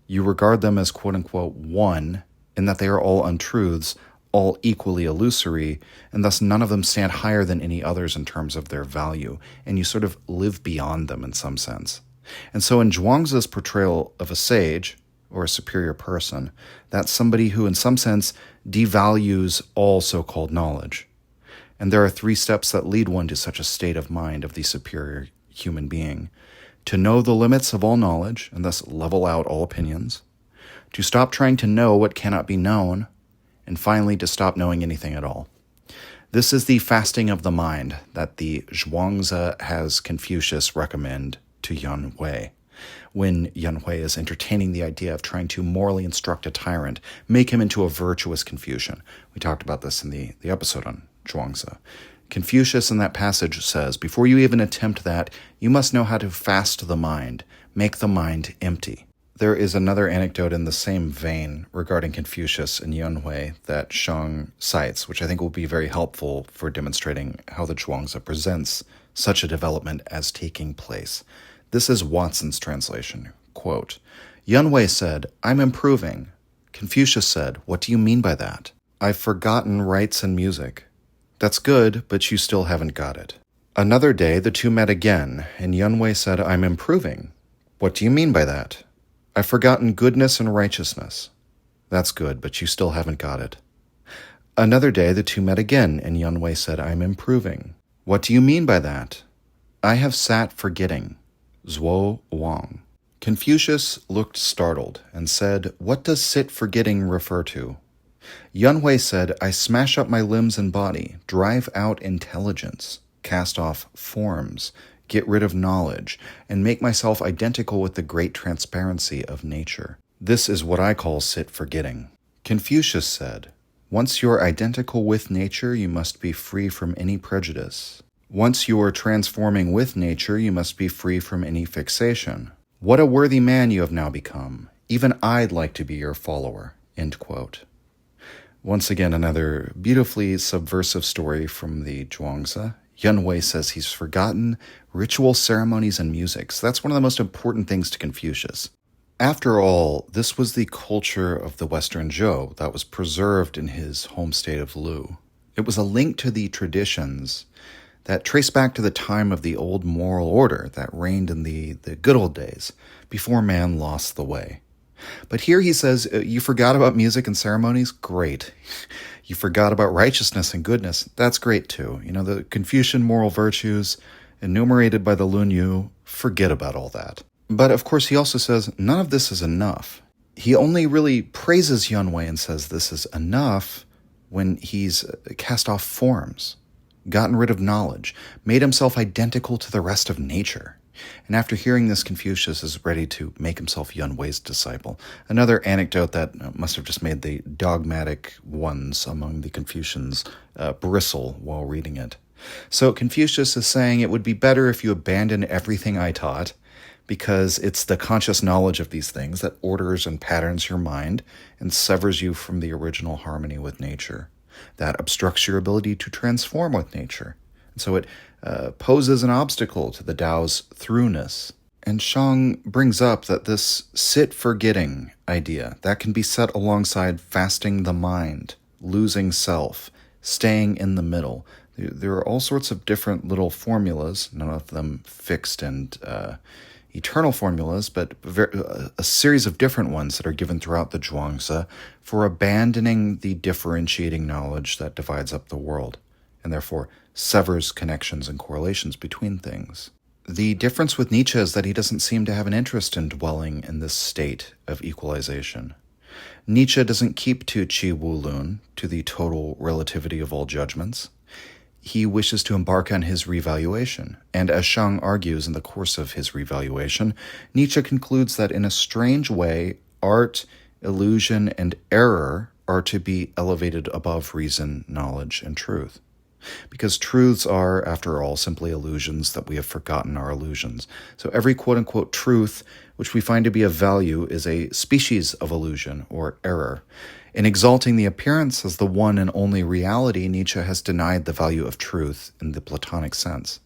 you regard them as quote-unquote one, in that they are all untruths, all equally illusory, and thus none of them stand higher than any others in terms of their value, and you sort of live beyond them in some sense. And so in Zhuangzi's portrayal of a sage, or a superior person, that's somebody who in some sense devalues all so-called knowledge. And there are 3 steps that lead one to such a state of mind of the superior human being: to know the limits of all knowledge, and thus level out all opinions; to stop trying to know what cannot be known; and finally, to stop knowing anything at all. This is the fasting of the mind that the Zhuangzi has Confucius recommend to Yan Hui, when Yan Hui is entertaining the idea of trying to morally instruct a tyrant, make him into a virtuous Confucian. We talked about this in the episode on Zhuangzi. Confucius in that passage says, before you even attempt that, you must know how to fast the mind, make the mind empty. There is another anecdote in the same vein regarding Confucius and Yan Hui that Shang cites, which I think will be very helpful for demonstrating how the Zhuangzi presents such a development as taking place. This is Watson's translation. Quote, Yan Hui said, I'm improving. Confucius said, what do you mean by that? I've forgotten rites and music. That's good, but you still haven't got it. Another day, the two met again, and Yan Hui said, I'm improving. What do you mean by that? I've forgotten goodness and righteousness. That's good, but you still haven't got it. Another day, the two met again, and Yan Hui said, I'm improving. What do you mean by that? I have sat forgetting. Zhuo Wang. Confucius looked startled and said, what does sit forgetting refer to? Yan Hui said, I smash up my limbs and body, drive out intelligence, cast off forms, get rid of knowledge, and make myself identical with the great transparency of nature. This is what I call sit forgetting. Confucius said, once you're identical with nature, you must be free from any prejudice. Once you are transforming with nature, you must be free from any fixation. What a worthy man you have now become. Even I'd like to be your follower. End quote. Once again, another beautifully subversive story from the Zhuangzi. Yan Hui says he's forgotten ritual ceremonies and music. So that's one of the most important things to Confucius. After all, this was the culture of the Western Zhou that was preserved in his home state of Lu. It was a link to the traditions that trace back to the time of the old moral order that reigned in the good old days, before man lost the way. But here he says, you forgot about music and ceremonies? Great. You forgot about righteousness and goodness? That's great too. You know, the Confucian moral virtues enumerated by the Lun Yu, forget about all that. But of course he also says, none of this is enough. He only really praises Yan Hui and says this is enough when he's cast off forms, gotten rid of knowledge, made himself identical to the rest of nature. And after hearing this, Confucius is ready to make himself Yan Hui's disciple. Another anecdote that must have just made the dogmatic ones among the Confucians bristle while reading it. So Confucius is saying it would be better if you abandon everything I taught, because it's the conscious knowledge of these things that orders and patterns your mind and severs you from the original harmony with nature. That obstructs your ability to transform with nature. And so it poses an obstacle to the Tao's throughness. And Shang brings up that this sit forgetting idea, that can be set alongside fasting the mind, losing self, staying in the middle. There are all sorts of different little formulas, none of them fixed and eternal formulas, but a series of different ones that are given throughout the Zhuangzi for abandoning the differentiating knowledge that divides up the world, and therefore severs connections and correlations between things. The difference with Nietzsche is that he doesn't seem to have an interest in dwelling in this state of equalization. Nietzsche doesn't keep to Qi Wu Lun, to the total relativity of all judgments. He wishes to embark on his revaluation, and as Shang argues in the course of his revaluation, Nietzsche concludes that in a strange way, art illusion, and error are to be elevated above reason, knowledge, and truth. Because truths are, after all, simply illusions that we have forgotten are illusions. So every quote-unquote truth which we find to be of value is a species of illusion or error. In exalting the appearance as the one and only reality, Nietzsche has denied the value of truth in the Platonic sense.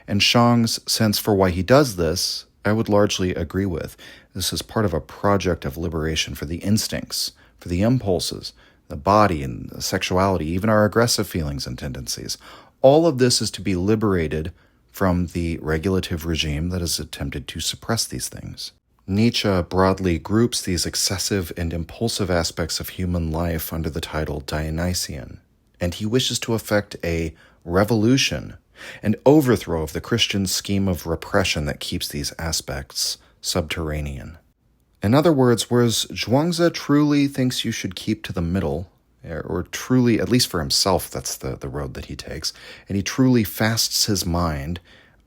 And Shang's sense for why he does this, I would largely agree with. This is part of a project of liberation for the instincts, for the impulses, the body and the sexuality, even our aggressive feelings and tendencies. All of this is to be liberated from the regulative regime that has attempted to suppress these things. Nietzsche broadly groups these excessive and impulsive aspects of human life under the title Dionysian, and he wishes to effect a revolution, an overthrow of the Christian scheme of repression that keeps these aspects subterranean. In other words, whereas Zhuangzi truly thinks you should keep to the middle, or truly, at least for himself, that's the road that he takes, and he truly fasts his mind,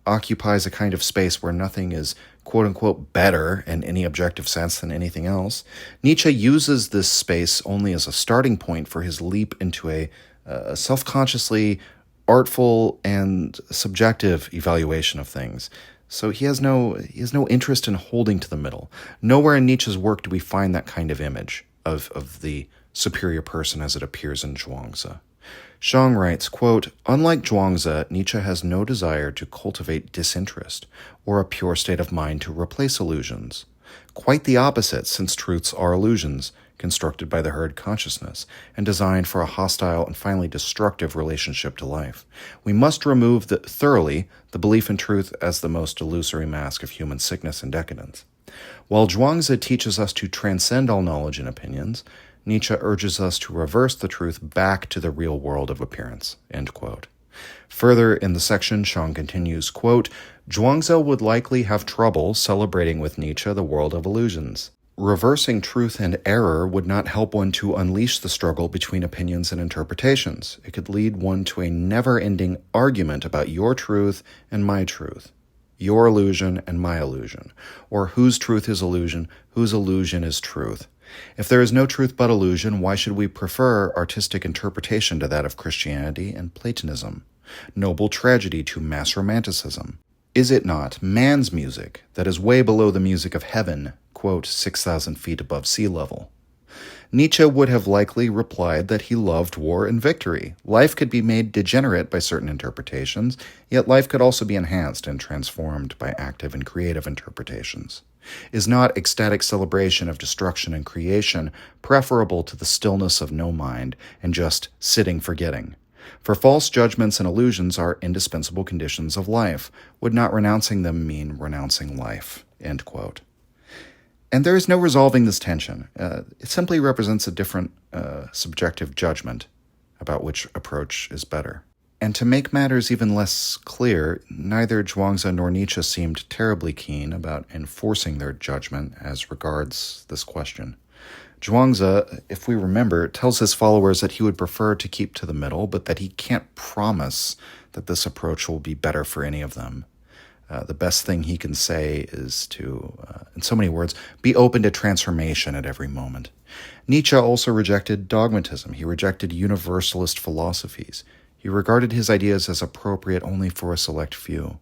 occupies a kind of space where nothing is quote-unquote better in any objective sense than anything else, Nietzsche uses this space only as a starting point for his leap into a self-consciously artful and subjective evaluation of things. So he has no interest in holding to the middle. Nowhere in Nietzsche's work do we find that kind of image of the superior person as it appears in Zhuangzi. Shang writes, quote, "Unlike Zhuangzi, Nietzsche has no desire to cultivate disinterest or a pure state of mind to replace illusions. Quite the opposite, since truths are illusions, constructed by the herd consciousness, and designed for a hostile and finally destructive relationship to life. We must remove thoroughly the belief in truth as the most illusory mask of human sickness and decadence. While Zhuangzi teaches us to transcend all knowledge and opinions, Nietzsche urges us to reverse the truth back to the real world of appearance." End quote. Further in the section, Shang continues, quote, "Zhuangzi would likely have trouble celebrating with Nietzsche the world of illusions. Reversing truth and error would not help one to unleash the struggle between opinions and interpretations. It could lead one to a never-ending argument about your truth and my truth, your illusion and my illusion, or whose truth is illusion, whose illusion is truth. If there is no truth but illusion, why should we prefer artistic interpretation to that of Christianity and Platonism, noble tragedy to mass romanticism? Is it not man's music that is way below the music of heaven, quote, 6,000 feet above sea level?" Nietzsche would have likely replied that he loved war and victory. Life could be made degenerate by certain interpretations, yet life could also be enhanced and transformed by active and creative interpretations. Is not ecstatic celebration of destruction and creation preferable to the stillness of no mind and just sitting forgetting? For false judgments and illusions are indispensable conditions of life. Would not renouncing them mean renouncing life? End quote. And there is no resolving this tension. It simply represents a different subjective judgment about which approach is better. And to make matters even less clear, neither Zhuangzi nor Nietzsche seemed terribly keen about enforcing their judgment as regards this question. Zhuangzi, if we remember, tells his followers that he would prefer to keep to the middle, but that he can't promise that this approach will be better for any of them. The best thing he can say is to, in so many words, be open to transformation at every moment. Nietzsche also rejected dogmatism. He rejected universalist philosophies. He regarded his ideas as appropriate only for a select few.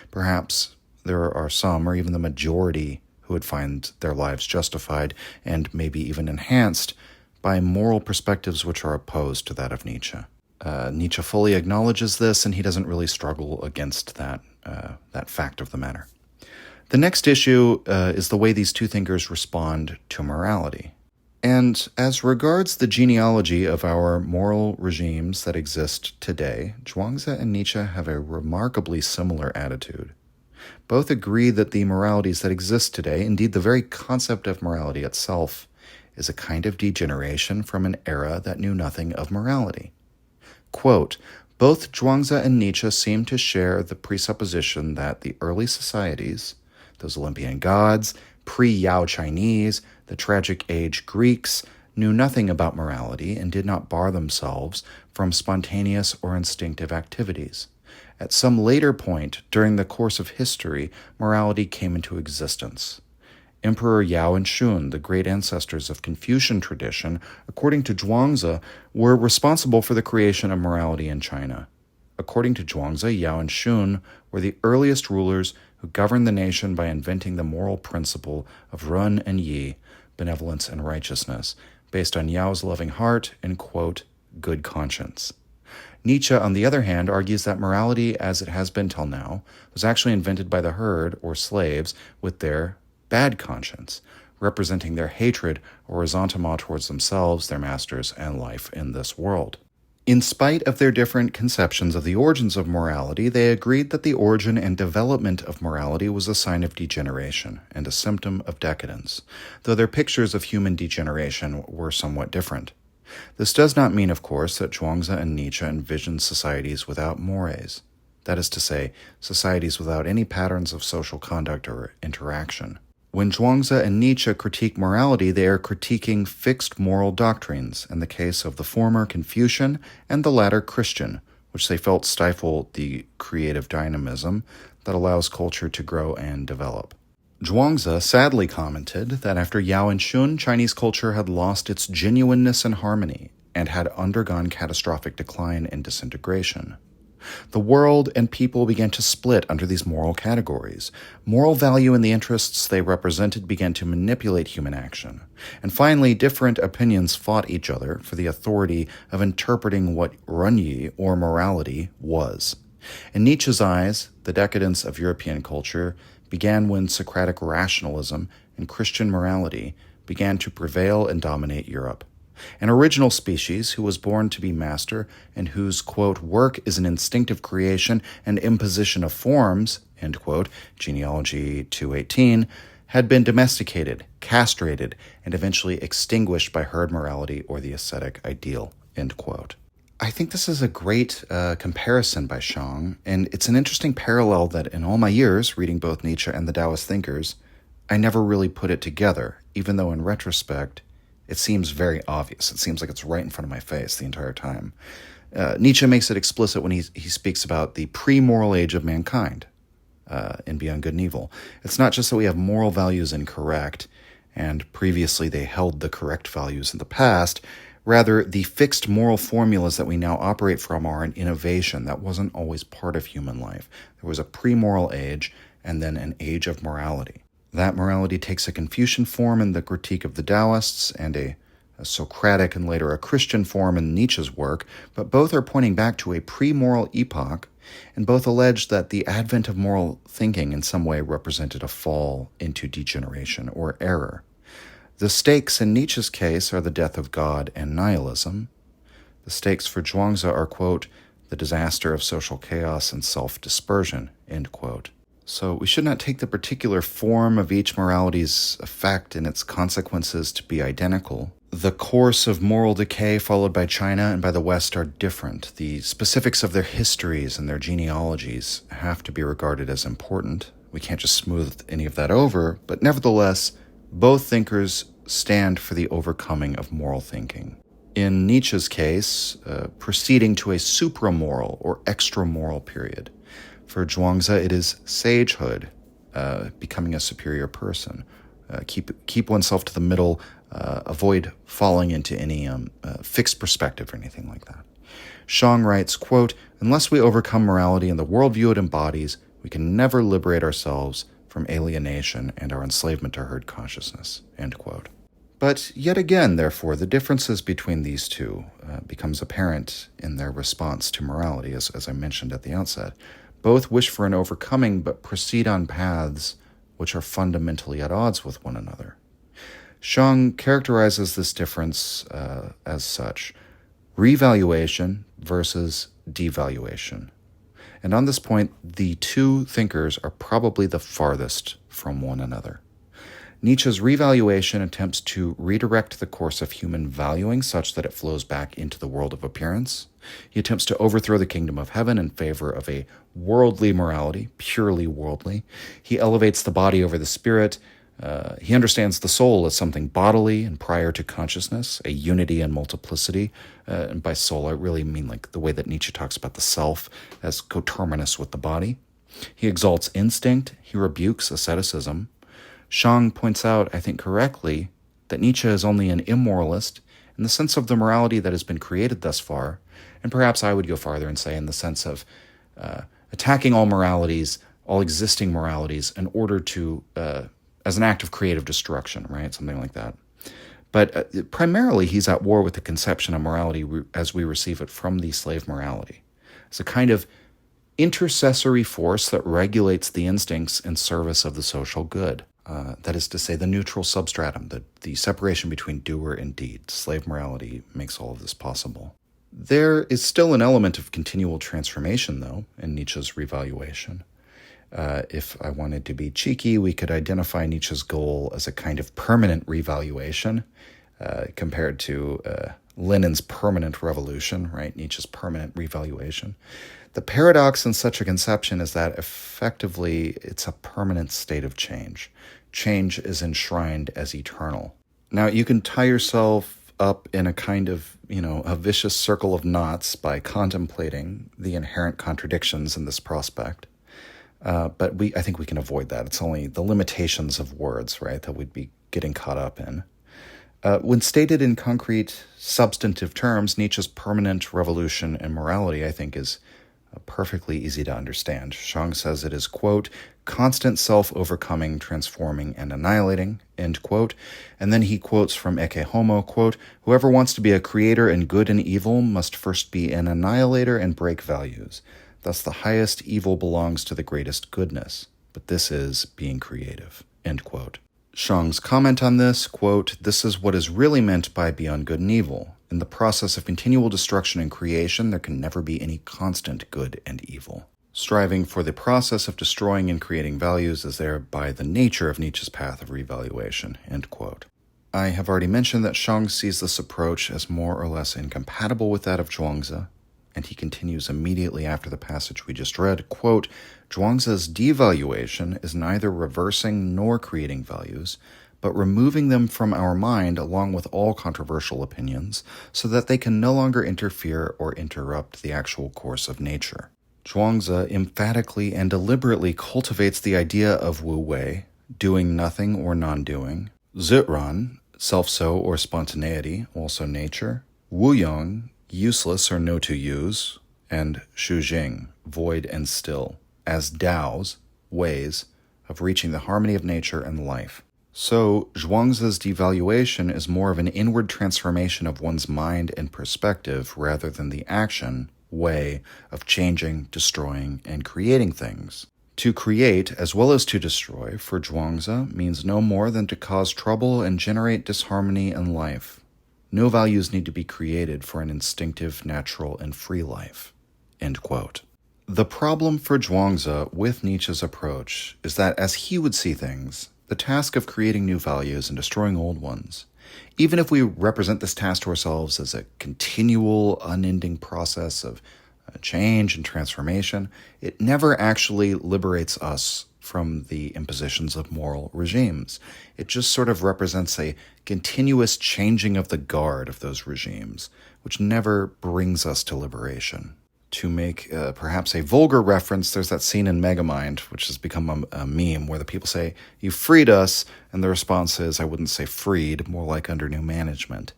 Perhaps there are some, or even the majority, who would find their lives justified and maybe even enhanced by moral perspectives which are opposed to that of Nietzsche. Nietzsche fully acknowledges this, and he doesn't really struggle against that fact of the matter. The next issue is the way these two thinkers respond to morality. And as regards the genealogy of our moral regimes that exist today, Zhuangzi and Nietzsche have a remarkably similar attitude. Both agree that the moralities that exist today, indeed the very concept of morality itself, is a kind of degeneration from an era that knew nothing of morality. Quote, "Both Zhuangzi and Nietzsche seem to share the presupposition that the early societies, those Olympian gods, pre-Yao Chinese, the tragic age Greeks, knew nothing about morality and did not bar themselves from spontaneous or instinctive activities. At some later point during the course of history, morality came into existence. Emperor Yao and Shun, the great ancestors of Confucian tradition, according to Zhuangzi, were responsible for the creation of morality in China. According to Zhuangzi, Yao and Shun were the earliest rulers who governed the nation by inventing the moral principle of run and yi, benevolence and righteousness, based on Yao's loving heart and, quote, good conscience. Nietzsche, on the other hand, argues that morality, as it has been till now, was actually invented by the herd, or slaves, with their bad conscience, representing their hatred or ressentiment towards themselves, their masters, and life in this world. In spite of their different conceptions of the origins of morality, they agreed that the origin and development of morality was a sign of degeneration and a symptom of decadence, though their pictures of human degeneration were somewhat different. This does not mean, of course, that Zhuangzi and Nietzsche envisioned societies without mores, that is to say, societies without any patterns of social conduct or interaction. When Zhuangzi and Nietzsche critique morality, they are critiquing fixed moral doctrines, in the case of the former Confucian and the latter Christian, which they felt stifle the creative dynamism that allows culture to grow and develop. Zhuangzi sadly commented that after Yao and Shun, Chinese culture had lost its genuineness and harmony and had undergone catastrophic decline and disintegration. The world and people began to split under these moral categories. Moral value and the interests they represented began to manipulate human action. And finally, different opinions fought each other for the authority of interpreting what runyi, or morality, was. In Nietzsche's eyes, the decadence of European culture began when Socratic rationalism and Christian morality began to prevail and dominate Europe. An original species who was born to be master and whose, quote, work is an instinctive creation and imposition of forms, end quote, Genealogy 218, had been domesticated, castrated, and eventually extinguished by herd morality or the ascetic ideal, end quote. I think this is a great comparison by Shang, and it's an interesting parallel that in all my years reading both Nietzsche and the Taoist thinkers, I never really put it together, even though in retrospect, it seems very obvious. It seems like it's right in front of my face the entire time. Nietzsche makes it explicit when he speaks about the pre-moral age of mankind in Beyond Good and Evil. It's not just that we have moral values incorrect, and previously they held the correct values in the past. Rather, the fixed moral formulas that we now operate from are an innovation that wasn't always part of human life. There was a pre-moral age and then an age of morality. That morality takes a Confucian form in the critique of the Taoists and a Socratic and later a Christian form in Nietzsche's work, but both are pointing back to a pre-moral epoch, and both allege that the advent of moral thinking in some way represented a fall into degeneration or error. The stakes in Nietzsche's case are the death of God and nihilism. The stakes for Zhuangzi are, quote, the disaster of social chaos and self-dispersion, end quote. So we should not take the particular form of each morality's effect and its consequences to be identical. The course of moral decay followed by China and by the West are different. The specifics of their histories and their genealogies have to be regarded as important. We can't just smooth any of that over, but nevertheless, both thinkers stand for the overcoming of moral thinking. In Nietzsche's case, proceeding to a supramoral or extramoral period. For Zhuangzi, it is sagehood, becoming a superior person. Keep oneself to the middle, avoid falling into any fixed perspective or anything like that. Shang writes, quote, unless we overcome morality and the worldview it embodies, we can never liberate ourselves from alienation and our enslavement to herd consciousness, end quote. But yet again, therefore, the differences between these two becomes apparent in their response to morality, as I mentioned at the outset. Both wish for an overcoming, but proceed on paths which are fundamentally at odds with one another. Shang characterizes this difference as such: revaluation versus devaluation. And on this point, the two thinkers are probably the farthest from one another. Nietzsche's revaluation attempts to redirect the course of human valuing such that it flows back into the world of appearance. He attempts to overthrow the kingdom of heaven in favor of a worldly morality, purely worldly. He elevates the body over the spirit. He understands the soul as something bodily and prior to consciousness, a unity and multiplicity. And by soul, I really mean like the way that Nietzsche talks about the self as coterminous with the body. He exalts instinct. He rebukes asceticism. Shang points out, I think correctly, that Nietzsche is only an immoralist in the sense of the morality that has been created thus far, and perhaps I would go farther and say in the sense of attacking all moralities, all existing moralities, in order to, as an act of creative destruction, right? Something like that. But primarily, he's at war with the conception of morality as we receive it from the slave morality. It's a kind of intercessory force that regulates the instincts in service of the social good. That is to say, the neutral substratum, the separation between doer and deed. Slave morality makes all of this possible. There is still an element of continual transformation, though, in Nietzsche's revaluation. If I wanted to be cheeky, we could identify Nietzsche's goal as a kind of permanent revaluation, compared to Lenin's permanent revolution, right? Nietzsche's permanent revaluation. The paradox in such a conception is that effectively it's a permanent state of change. Change is enshrined as eternal. Now, you can tie yourself up in a kind of, a vicious circle of knots by contemplating the inherent contradictions in this prospect. But I think we can avoid that. It's only the limitations of words, right, that we'd be getting caught up in. When stated in concrete, substantive terms, Nietzsche's permanent revolution in morality, I think, is perfectly easy to understand. Shang says it is, quote, constant self-overcoming, transforming, and annihilating, end quote. And then he quotes from Ecce Homo, quote, whoever wants to be a creator in good and evil must first be an annihilator and break values. Thus the highest evil belongs to the greatest goodness. But this is being creative, end quote. Shang's comment on this, quote, this is what is really meant by beyond good and evil. In the process of continual destruction and creation, there can never be any constant good and evil. Striving for the process of destroying and creating values is thereby the nature of Nietzsche's path of revaluation, end quote. I have already mentioned that Shang sees this approach as more or less incompatible with that of Zhuangzi, and he continues immediately after the passage we just read, quote, Zhuangzi's devaluation is neither reversing nor creating values, but removing them from our mind along with all controversial opinions so that they can no longer interfere or interrupt the actual course of nature. Zhuangzi emphatically and deliberately cultivates the idea of wu wei, doing nothing or non-doing, ziran, self-so or spontaneity, also nature, wu yang, useless or no to use, and shu jing, void and still, as Tao's, ways, of reaching the harmony of nature and life. So, Zhuangzi's devaluation is more of an inward transformation of one's mind and perspective rather than the action, way, of changing, destroying, and creating things. To create, as well as to destroy, for Zhuangzi, means no more than to cause trouble and generate disharmony in life. No values need to be created for an instinctive, natural, and free life. End quote. The problem for Zhuangzi with Nietzsche's approach is that, as he would see things, the task of creating new values and destroying old ones, even if we represent this task to ourselves as a continual, unending process of change and transformation, it never actually liberates us from the impositions of moral regimes. It just sort of represents a continuous changing of the guard of those regimes, which never brings us to liberation. To make perhaps a vulgar reference, there's that scene in Megamind, which has become a meme, where the people say, you freed us, and the response is, I wouldn't say freed, more like under new management.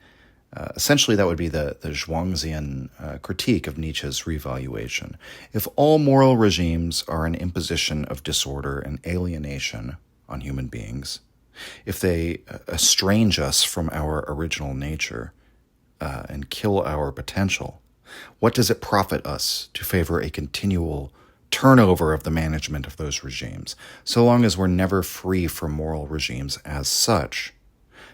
Essentially, that would be the Zhuangzian critique of Nietzsche's revaluation. If all moral regimes are an imposition of disorder and alienation on human beings, if they estrange us from our original nature and kill our potential, what does it profit us to favor a continual turnover of the management of those regimes, so long as we're never free from moral regimes as such?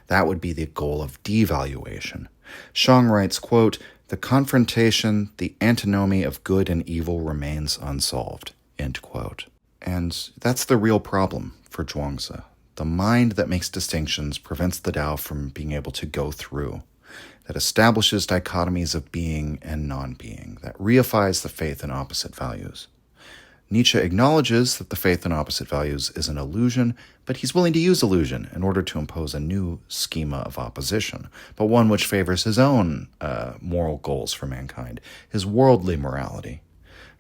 That would be the goal of devaluation. Shang writes, quote, the confrontation, the antinomy of good and evil remains unsolved, end quote. And that's the real problem for Zhuangzi. The mind that makes distinctions prevents the Tao from being able to go through, that establishes dichotomies of being and non-being, that reifies the faith in opposite values. Nietzsche acknowledges that the faith in opposite values is an illusion, but he's willing to use illusion in order to impose a new schema of opposition, but one which favors his own moral goals for mankind, his worldly morality.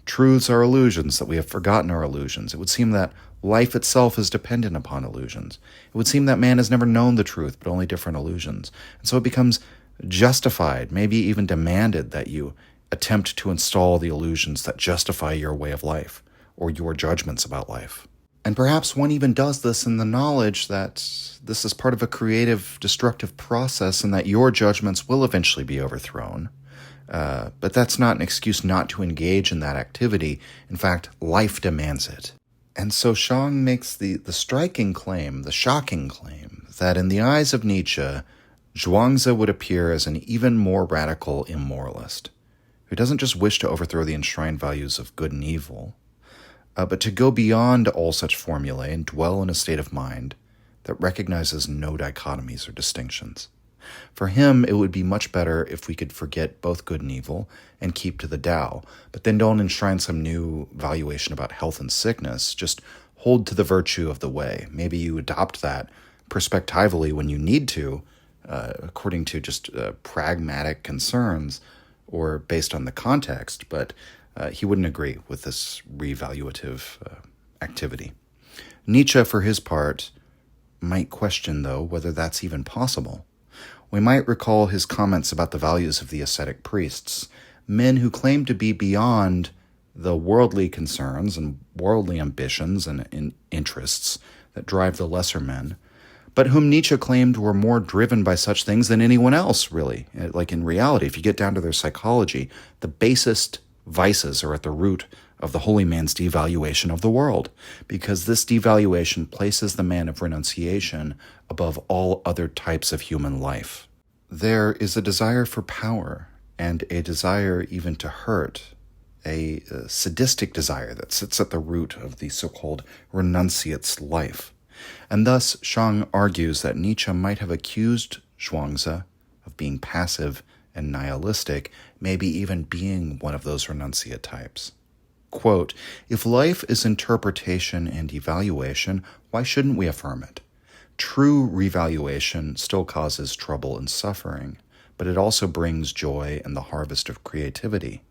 truths are illusions, that we have forgotten our illusions. It would seem that life itself is dependent upon illusions. It would seem that man has never known the truth, but only different illusions. And so it becomes justified, maybe even demanded, that you attempt to install the illusions that justify your way of life or your judgments about life. And perhaps one even does this in the knowledge that this is part of a creative, destructive process and that your judgments will eventually be overthrown. But that's not an excuse not to engage in that activity. In fact, life demands it. And so Shang makes the striking claim, the shocking claim, that in the eyes of Nietzsche, Zhuangzi would appear as an even more radical immoralist, who doesn't just wish to overthrow the enshrined values of good and evil, but to go beyond all such formulae and dwell in a state of mind that recognizes no dichotomies or distinctions. For him, it would be much better if we could forget both good and evil and keep to the Tao, but then don't enshrine some new valuation about health and sickness. Just hold to the virtue of the way. Maybe you adopt that perspectively when you need to, according to just pragmatic concerns or based on the context, but he wouldn't agree with this revaluative activity. Nietzsche, for his part, might question, though, whether that's even possible. We might recall his comments about the values of the ascetic priests, men who claimed to be beyond the worldly concerns and worldly ambitions and interests that drive the lesser men, but whom Nietzsche claimed were more driven by such things than anyone else, really. Like in reality, if you get down to their psychology, the basest vices are at the root of the holy man's devaluation of the world, because this devaluation places the man of renunciation above all other types of human life. There is a desire for power and a desire even to hurt, a sadistic desire that sits at the root of the so-called renunciate's life. And thus, Shang argues that Nietzsche might have accused Zhuangzi of being passive and nihilistic, maybe even being one of those renunciate types. Quote, "If life is interpretation and evaluation, why shouldn't we affirm it? True revaluation still causes trouble and suffering, but it also brings joy and the harvest of creativity.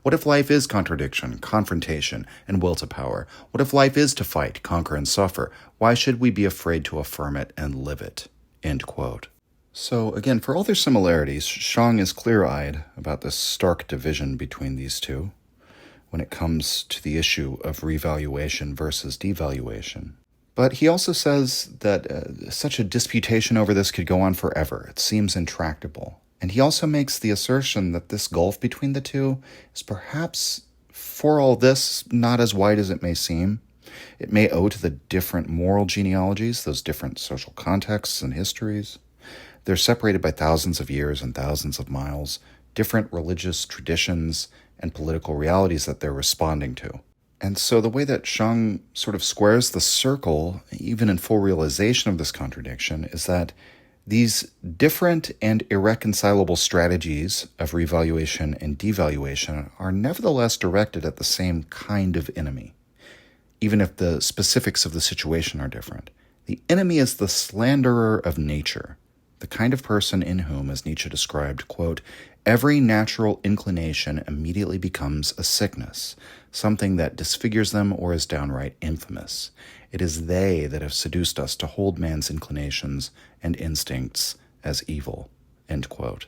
What if life is contradiction, confrontation, and will to power? What if life is to fight, conquer, and suffer? Why should we be afraid to affirm it and live it?" End quote. So again, for all their similarities, Shang is clear-eyed about this stark division between these two when it comes to the issue of revaluation versus devaluation. But he also says that such a disputation over this could go on forever. It seems intractable. And he also makes the assertion that this gulf between the two is perhaps, for all this, not as wide as it may seem. It may owe to the different moral genealogies, those different social contexts and histories. They're separated by thousands of years and thousands of miles, different religious traditions and political realities that they're responding to. And so the way that Shang sort of squares the circle, even in full realization of this contradiction, is that these different and irreconcilable strategies of revaluation and devaluation are nevertheless directed at the same kind of enemy, even if the specifics of the situation are different. The enemy is the slanderer of nature, the kind of person in whom, as Nietzsche described, quote, "every natural inclination immediately becomes a sickness, something that disfigures them or is downright infamous. It is they that have seduced us to hold man's inclinations and instincts as evil." End quote.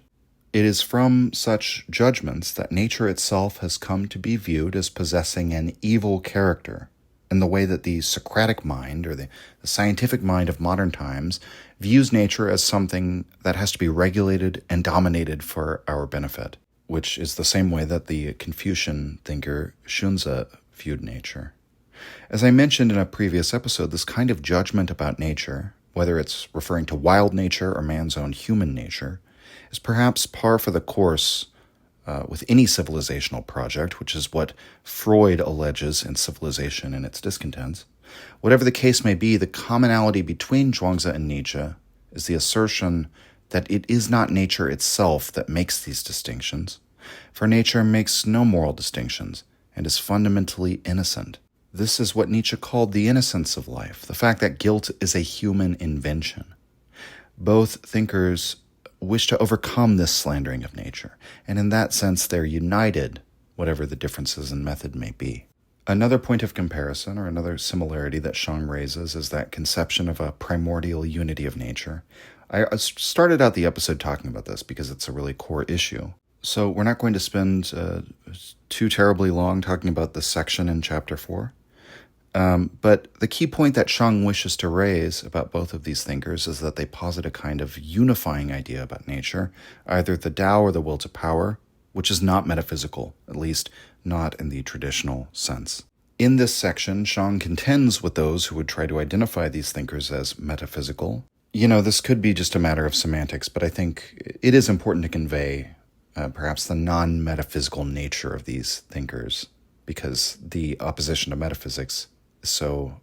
It is from such judgments that nature itself has come to be viewed as possessing an evil character, in the way that the Socratic mind, or the scientific mind of modern times, views nature as something that has to be regulated and dominated for our benefit, which is the same way that the Confucian thinker Xunzi viewed nature. As I mentioned in a previous episode, this kind of judgment about nature, whether it's referring to wild nature or man's own human nature, is perhaps par for the course with any civilizational project, which is what Freud alleges in Civilization and Its Discontents. Whatever the case may be, the commonality between Zhuangzi and Nietzsche is the assertion that it is not nature itself that makes these distinctions, for nature makes no moral distinctions and is fundamentally innocent. This is what Nietzsche called the innocence of life, the fact that guilt is a human invention. Both thinkers wish to overcome this slandering of nature, and in that sense they're united whatever the differences in method may be. Another point of comparison, or another similarity that Shang raises, is that conception of a primordial unity of nature. I started out the episode talking about this because it's a really core issue. So we're not going to spend too terribly long talking about this section in Chapter 4. But the key point that Shang wishes to raise about both of these thinkers is that they posit a kind of unifying idea about nature, either the Tao or the will to power, which is not metaphysical, at least not in the traditional sense. In this section, Shang contends with those who would try to identify these thinkers as metaphysical. This could be just a matter of semantics, but I think it is important to convey perhaps the non-metaphysical nature of these thinkers, because the opposition to metaphysics is so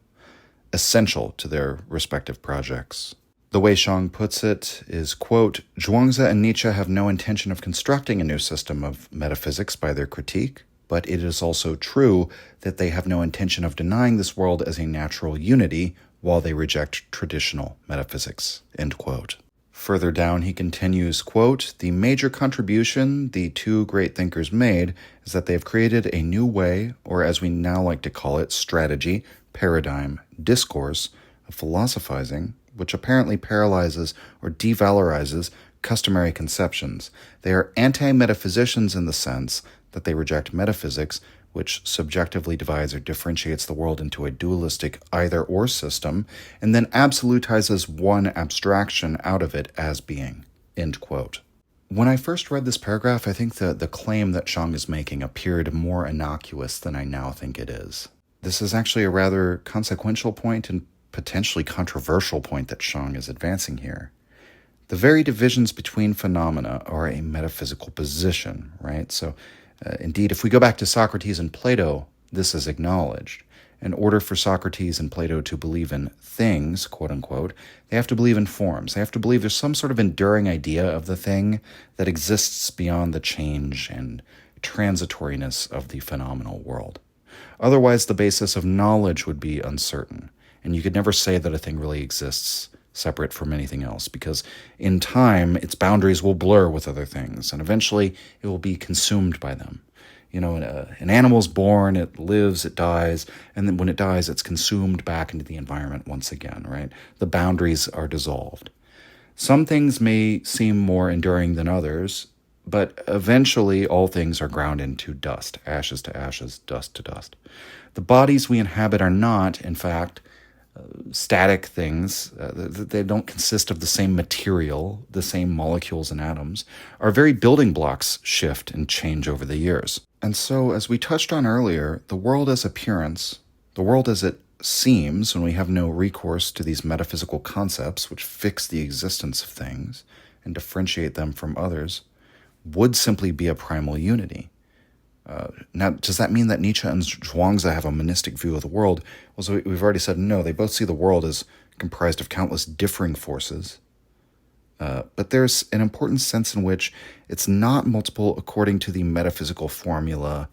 essential to their respective projects. The way Shang puts it is, quote, Zhuangzi and Nietzsche have no intention of constructing a new system of metaphysics by their critique, but it is also true that they have no intention of denying this world as a natural unity while they reject traditional metaphysics, end quote. Further down, he continues, quote, the major contribution the two great thinkers made is that they have created a new way, or as we now like to call it, strategy, paradigm, discourse, of philosophizing, which apparently paralyzes or devalorizes customary conceptions. They are anti-metaphysicians in the sense that they reject metaphysics, which subjectively divides or differentiates the world into a dualistic either-or system, and then absolutizes one abstraction out of it as being, end quote. When I first read this paragraph, I think the claim that Shang is making appeared more innocuous than I now think it is. This is actually a rather consequential point and potentially controversial point that Shang is advancing here. The very divisions between phenomena are a metaphysical position, right? So, indeed, if we go back to Socrates and Plato, this is acknowledged. In order for Socrates and Plato to believe in things, quote unquote, they have to believe in forms. They have to believe there's some sort of enduring idea of the thing that exists beyond the change and transitoriness of the phenomenal world. Otherwise, the basis of knowledge would be uncertain, and you could never say that a thing really exists separate from anything else, because in time, its boundaries will blur with other things, and eventually it will be consumed by them. An animal's born, it lives, it dies, and then when it dies, it's consumed back into the environment once again, right? The boundaries are dissolved. Some things may seem more enduring than others, but eventually all things are ground into dust, ashes to ashes, dust to dust. The bodies we inhabit are not, in fact, static things. They don't consist of the same material, the same molecules and atoms. Our very building blocks shift and change over the years. And so, as we touched on earlier, the world as appearance, the world as it seems when we have no recourse to these metaphysical concepts which fix the existence of things and differentiate them from others, would simply be a primal unity. Now, does that mean that Nietzsche and Zhuangzi have a monistic view of the world? Well, so we've already said no. They both see the world as comprised of countless differing forces. But there's an important sense in which it's not multiple according to the metaphysical formula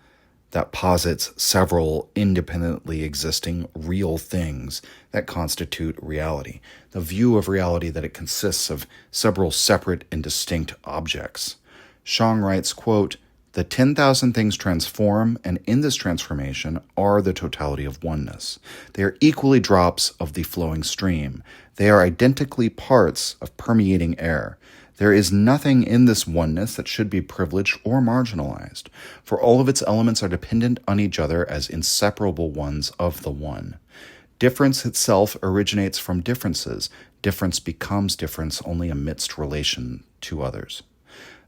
that posits several independently existing real things that constitute reality. The view of reality that it consists of several separate and distinct objects. Shang writes, quote, the 10,000 things transform, and in this transformation are the totality of oneness. They are equally drops of the flowing stream. They are identically parts of permeating air. There is nothing in this oneness that should be privileged or marginalized, for all of its elements are dependent on each other as inseparable ones of the one. Difference itself originates from differences. Difference becomes difference only amidst relation to others.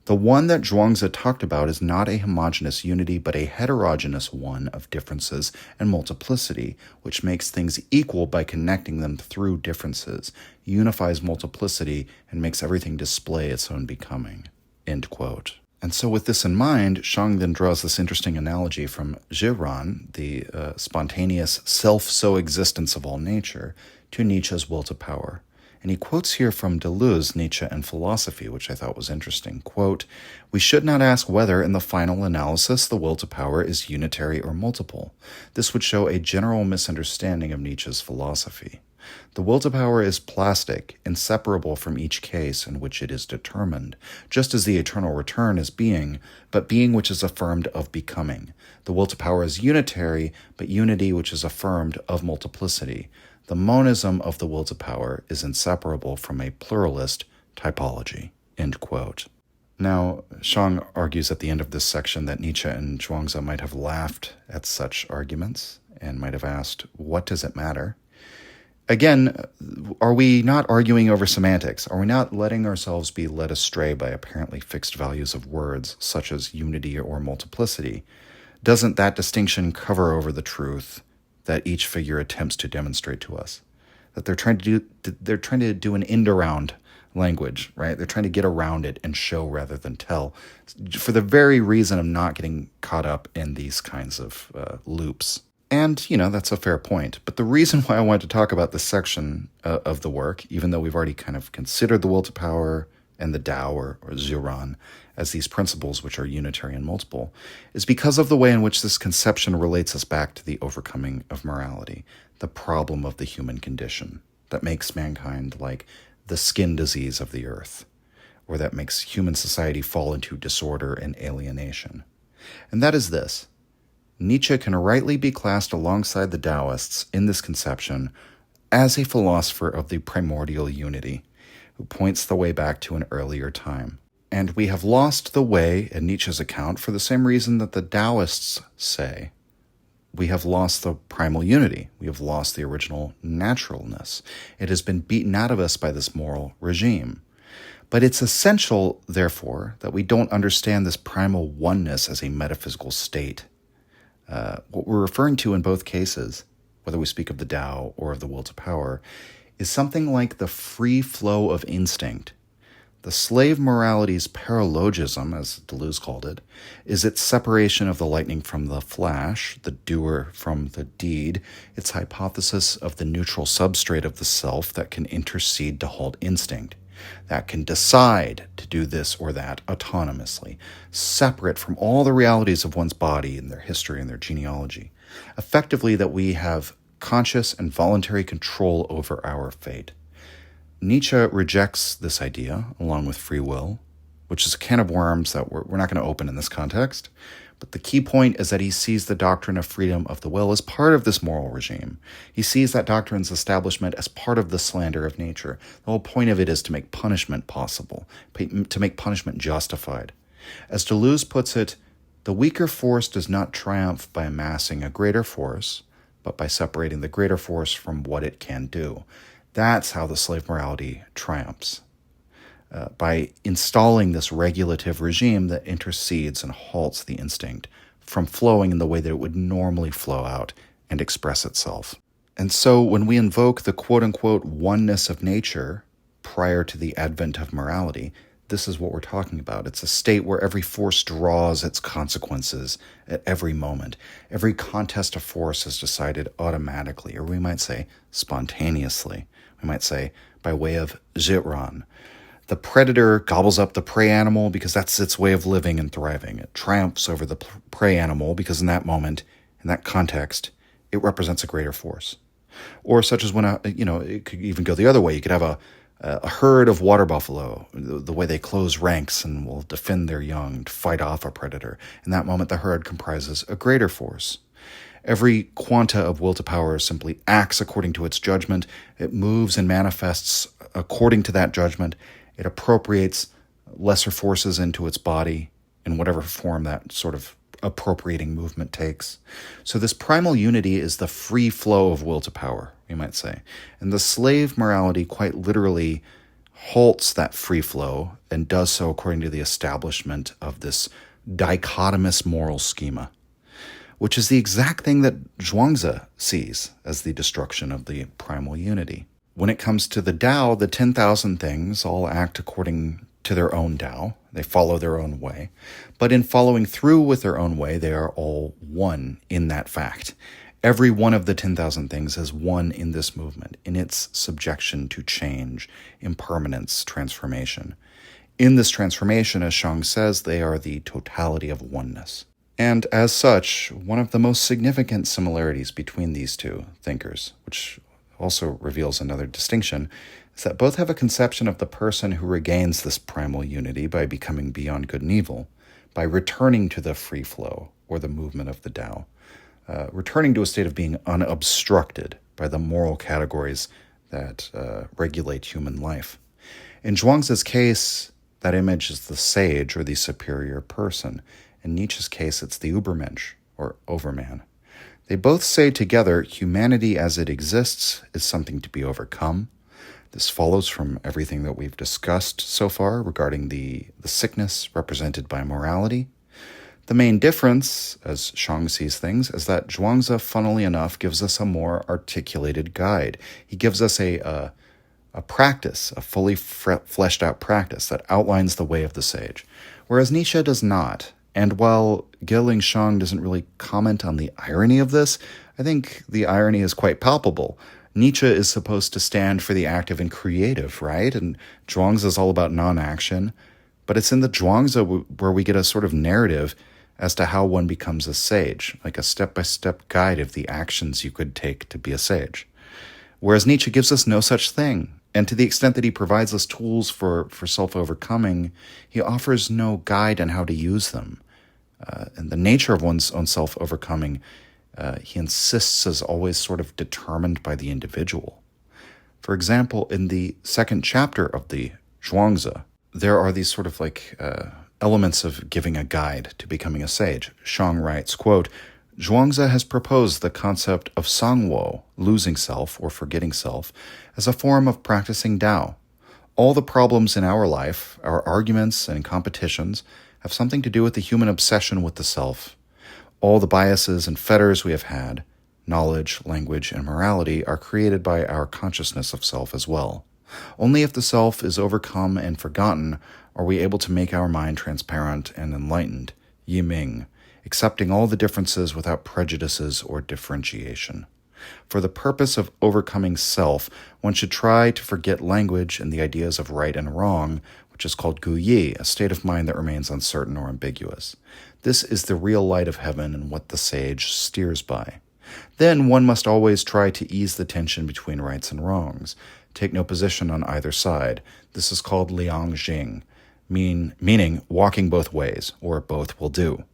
The one that Zhuangzi talked about is not a homogeneous unity, but a heterogeneous one of differences and multiplicity, which makes things equal by connecting them through differences, unifies multiplicity, and makes everything display its own becoming. End quote. And so with this in mind, Shang then draws this interesting analogy from ziran, the spontaneous self-so-existence of all nature, to Nietzsche's will to power. And he quotes here from Deleuze, Nietzsche, and philosophy, which I thought was interesting. Quote, we should not ask whether, in the final analysis, the will to power is unitary or multiple. This would show a general misunderstanding of Nietzsche's philosophy. The will to power is plastic, inseparable from each case in which it is determined, just as the eternal return is being, but being which is affirmed of becoming. The will to power is unitary, but unity which is affirmed of multiplicity. The monism of the will to power is inseparable from a pluralist typology. End quote. Now, Shang argues at the end of this section that Nietzsche and Zhuangzi might have laughed at such arguments and might have asked, what does it matter? Again, are we not arguing over semantics? Are we not letting ourselves be led astray by apparently fixed values of words, such as unity or multiplicity? Doesn't that distinction cover over the truth that each figure attempts to demonstrate to us? That they're trying to do an end around language, right? They're trying to get around it and show rather than tell, for the very reason of not getting caught up in these kinds of loops. And, that's a fair point. But the reason why I wanted to talk about this section of the work, even though we've already kind of considered the will to power and the Tao or ziran as these principles which are unitary and multiple, is because of the way in which this conception relates us back to the overcoming of morality, the problem of the human condition that makes mankind like the skin disease of the earth, or that makes human society fall into disorder and alienation. And that is this. Nietzsche can rightly be classed alongside the Taoists in this conception as a philosopher of the primordial unity, who points the way back to an earlier time. And we have lost the way, in Nietzsche's account, for the same reason that the Taoists say. We have lost the primal unity. We have lost the original naturalness. It has been beaten out of us by this moral regime. But it's essential, therefore, that we don't understand this primal oneness as a metaphysical state. What we're referring to in both cases, whether we speak of the Tao or of the will to power, is something like the free flow of instinct. The slave morality's paralogism, as Deleuze called it, is its separation of the lightning from the flash, the doer from the deed, its hypothesis of the neutral substrate of the self that can intercede to halt instinct, that can decide to do this or that autonomously, separate from all the realities of one's body and their history and their genealogy. Effectively, that we have conscious and voluntary control over our fate. Nietzsche rejects this idea, along with free will, which is a can of worms that we're not going to open in this context. But the key point is that he sees the doctrine of freedom of the will as part of this moral regime. He sees that doctrine's establishment as part of the slander of nature. The whole point of it is to make punishment possible, to make punishment justified. As Deleuze puts it, the weaker force does not triumph by amassing a greater force, but by separating the greater force from what it can do. That's how the slave morality triumphs. By installing this regulative regime that intercedes and halts the instinct from flowing in the way that it would normally flow out and express itself. And so when we invoke the quote-unquote oneness of nature prior to the advent of morality, this is what we're talking about. It's a state where every force draws its consequences at every moment. Every contest of force is decided automatically, or we might say spontaneously. We might say by way of ziran. The predator gobbles up the prey animal because that's its way of living and thriving. It triumphs over the prey animal because in that moment, in that context, it represents a greater force. Or such as when, it could even go the other way. You could have a herd of water buffalo, the way they close ranks and will defend their young to fight off a predator. In that moment, the herd comprises a greater force. Every quanta of will to power simply acts according to its judgment. It moves and manifests according to that judgment. It appropriates lesser forces into its body in whatever form that sort of appropriating movement takes. So this primal unity is the free flow of will to power, we might say. And the slave morality quite literally halts that free flow and does so according to the establishment of this dichotomous moral schema, which is the exact thing that Zhuangzi sees as the destruction of the primal unity. When it comes to the Tao, the 10,000 things all act according to their own Tao. They follow their own way. But in following through with their own way, they are all one in that fact. Every one of the 10,000 things is one in this movement, in its subjection to change, impermanence, transformation. In this transformation, as Shang says, they are the totality of oneness. And as such, one of the most significant similarities between these two thinkers, which also reveals another distinction, is that both have a conception of the person who regains this primal unity by becoming beyond good and evil, by returning to the free flow or the movement of the Tao, returning to a state of being unobstructed by the moral categories that regulate human life. In Zhuangzi's case, that image is the sage or the superior person. In Nietzsche's case, it's the Ubermensch or overman. They both say together, humanity as it exists is something to be overcome. This follows from everything that we've discussed so far regarding the sickness represented by morality. The main difference, as Shang sees things, is that Zhuangzi, funnily enough, gives us a more articulated guide. He gives us a practice, a fully fleshed out practice that outlines the way of the sage, whereas Nietzsche does not. And while Ge Ling Shang doesn't really comment on the irony of this, I think the irony is quite palpable. Nietzsche is supposed to stand for the active and creative, right? And Zhuangzi is all about non-action. But it's in the Zhuangzi where we get a sort of narrative as to how one becomes a sage, like a step-by-step guide of the actions you could take to be a sage. Whereas Nietzsche gives us no such thing. And to the extent that he provides us tools for self-overcoming, he offers no guide on how to use them. And the nature of one's own self-overcoming, he insists is always sort of determined by the individual. For example, in the second chapter of the Zhuangzi, there are these sort of elements of giving a guide to becoming a sage. Shang writes, quote, Zhuangzi has proposed the concept of sangwo, losing self or forgetting self, as a form of practicing Tao. All the problems in our life, our arguments and competitions, have something to do with the human obsession with the self. All the biases and fetters we have had, knowledge, language, and morality, are created by our consciousness of self as well. Only if the self is overcome and forgotten are we able to make our mind transparent and enlightened, yiming, accepting all the differences without prejudices or differentiation. For the purpose of overcoming self, one should try to forget language and the ideas of right and wrong, which is called guyi, a state of mind that remains uncertain or ambiguous. This is the real light of heaven and what the sage steers by. Then one must always try to ease the tension between rights and wrongs. Take no position on either side. This is called liang jing, meaning walking both ways, or both will do.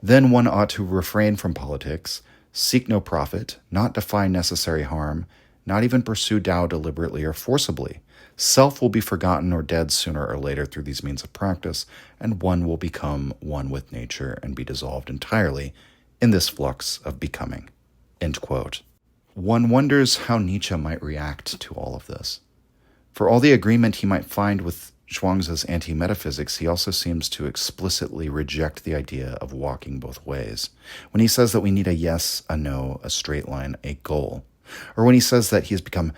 Then one ought to refrain from politics, seek no profit, not defy necessary harm, not even pursue Tao deliberately or forcibly. Self will be forgotten or dead sooner or later through these means of practice, and one will become one with nature and be dissolved entirely in this flux of becoming. End quote. One wonders how Nietzsche might react to all of this. For all the agreement he might find with Zhuangzi's anti-metaphysics, he also seems to explicitly reject the idea of walking both ways. When he says that we need a yes, a no, a straight line, a goal. Or when he says that he has become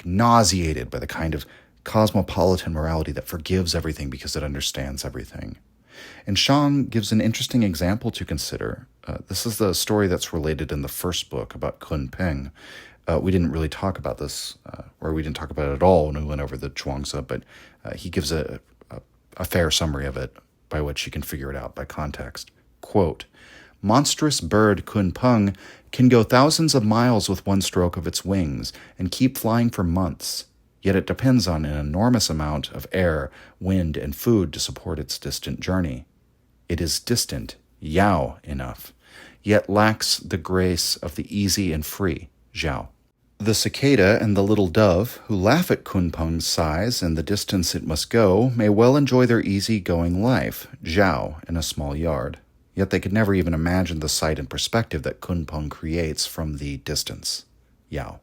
nauseated by the kind of cosmopolitan morality that forgives everything because it understands everything. And Shang gives an interesting example to consider. This is the story that's related in the first book about Kunpeng. We didn't really talk about this, or we didn't talk about it at all when we went over the Zhuangzi, but he gives a fair summary of it by which you can figure it out by context. Quote, monstrous bird Kunpeng can go thousands of miles with one stroke of its wings and keep flying for months, yet it depends on an enormous amount of air, wind, and food to support its distant journey. It is distant, yao enough, yet lacks the grace of the easy and free, zhao. The cicada and the little dove, who laugh at Kunpeng's size and the distance it must go, may well enjoy their easy-going life, zhao, in a small yard. Yet they could never even imagine the sight and perspective that Kunpeng creates from the distance, yao.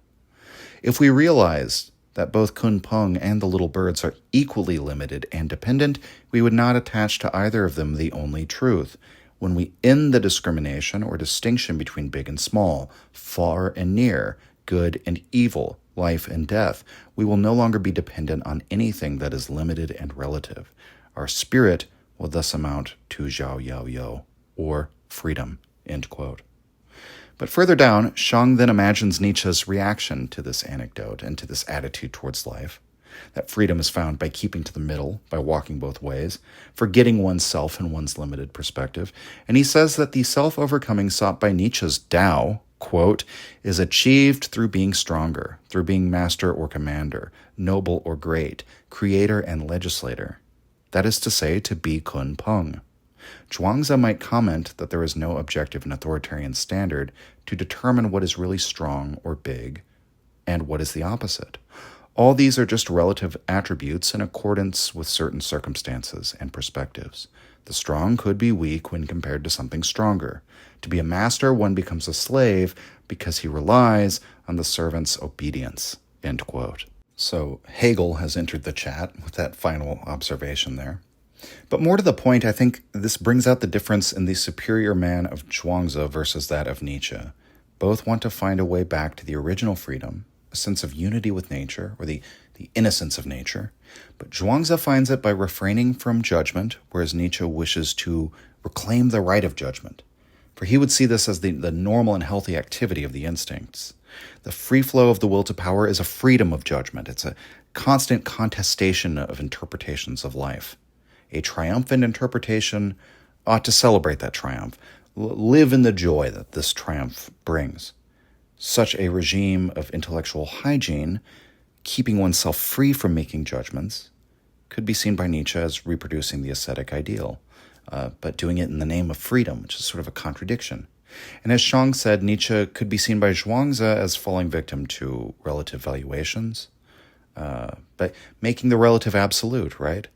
If we realized that both Kunpeng and the little birds are equally limited and dependent, we would not attach to either of them the only truth. When we end the discrimination or distinction between big and small, far and near, good and evil, life and death, we will no longer be dependent on anything that is limited and relative. Our spirit will thus amount to zhao yao yo, or freedom, end quote. But further down, Shang then imagines Nietzsche's reaction to this anecdote and to this attitude towards life. That freedom is found by keeping to the middle, by walking both ways, forgetting oneself and one's limited perspective. And he says that the self-overcoming sought by Nietzsche's Tao, quote, is achieved through being stronger, through being master or commander, noble or great, creator and legislator. That is to say, to be kun peng. Zhuangzi might comment that there is no objective and authoritarian standard to determine what is really strong or big and what is the opposite. All these are just relative attributes in accordance with certain circumstances and perspectives. The strong could be weak when compared to something stronger. To be a master, one becomes a slave because he relies on the servant's obedience. End quote. So Hegel has entered the chat with that final observation there. But more to the point, I think this brings out the difference in the superior man of Zhuangzi versus that of Nietzsche. Both want to find a way back to the original freedom, a sense of unity with nature, or the innocence of nature. But Zhuangzi finds it by refraining from judgment, whereas Nietzsche wishes to reclaim the right of judgment. For he would see this as the normal and healthy activity of the instincts. The free flow of the will to power is a freedom of judgment. It's a constant contestation of interpretations of life. A triumphant interpretation ought to celebrate that triumph, live in the joy that this triumph brings. Such a regime of intellectual hygiene, keeping oneself free from making judgments, could be seen by Nietzsche as reproducing the ascetic ideal, but doing it in the name of freedom, which is sort of a contradiction. And as Shang said, Nietzsche could be seen by Zhuangzi as falling victim to relative valuations, but making the relative absolute, right?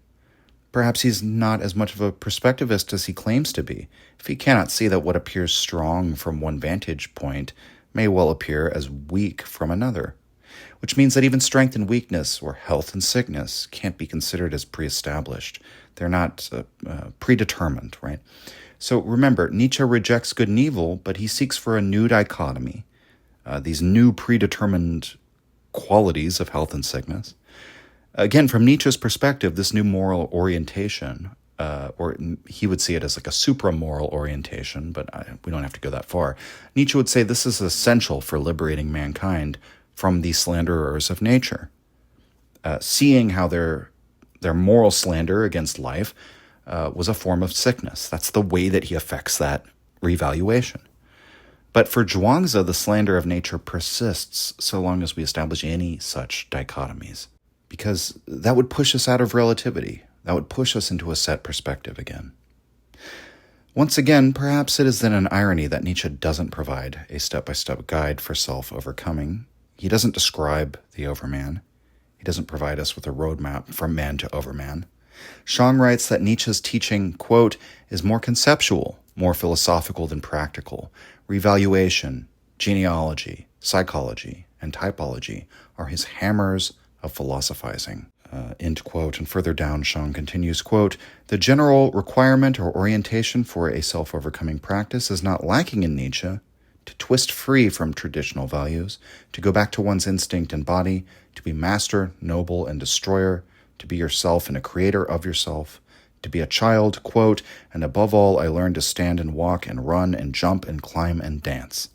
Perhaps he's not as much of a perspectivist as he claims to be, if he cannot see that what appears strong from one vantage point may well appear as weak from another, which means that even strength and weakness, or health and sickness, can't be considered as pre-established. They're not predetermined, right? So remember, Nietzsche rejects good and evil, but he seeks for a new dichotomy, these new predetermined qualities of health and sickness. Again, from Nietzsche's perspective, this new moral orientation, or he would see it as like a supramoral orientation, but we don't have to go that far. Nietzsche would say this is essential for liberating mankind from the slanderers of nature, seeing how their moral slander against life was a form of sickness. That's the way that he affects that revaluation. But for Zhuangzi, the slander of nature persists so long as we establish any such dichotomies, because that would push us out of relativity. That would push us into a set perspective again. Once again, perhaps it is then an irony that Nietzsche doesn't provide a step-by-step guide for self-overcoming. He doesn't describe the overman. He doesn't provide us with a roadmap from man to overman. Shang writes that Nietzsche's teaching, quote, is more conceptual, more philosophical than practical. Revaluation, genealogy, psychology, and typology are his hammers of philosophizing. End quote. And further down, Shang continues, quote, the general requirement or orientation for a self-overcoming practice is not lacking in Nietzsche. To twist free from traditional values, to go back to one's instinct and body, to be master, noble, and destroyer, to be yourself and a creator of yourself, to be a child, quote, and above all, I learned to stand and walk and run and jump and climb and dance.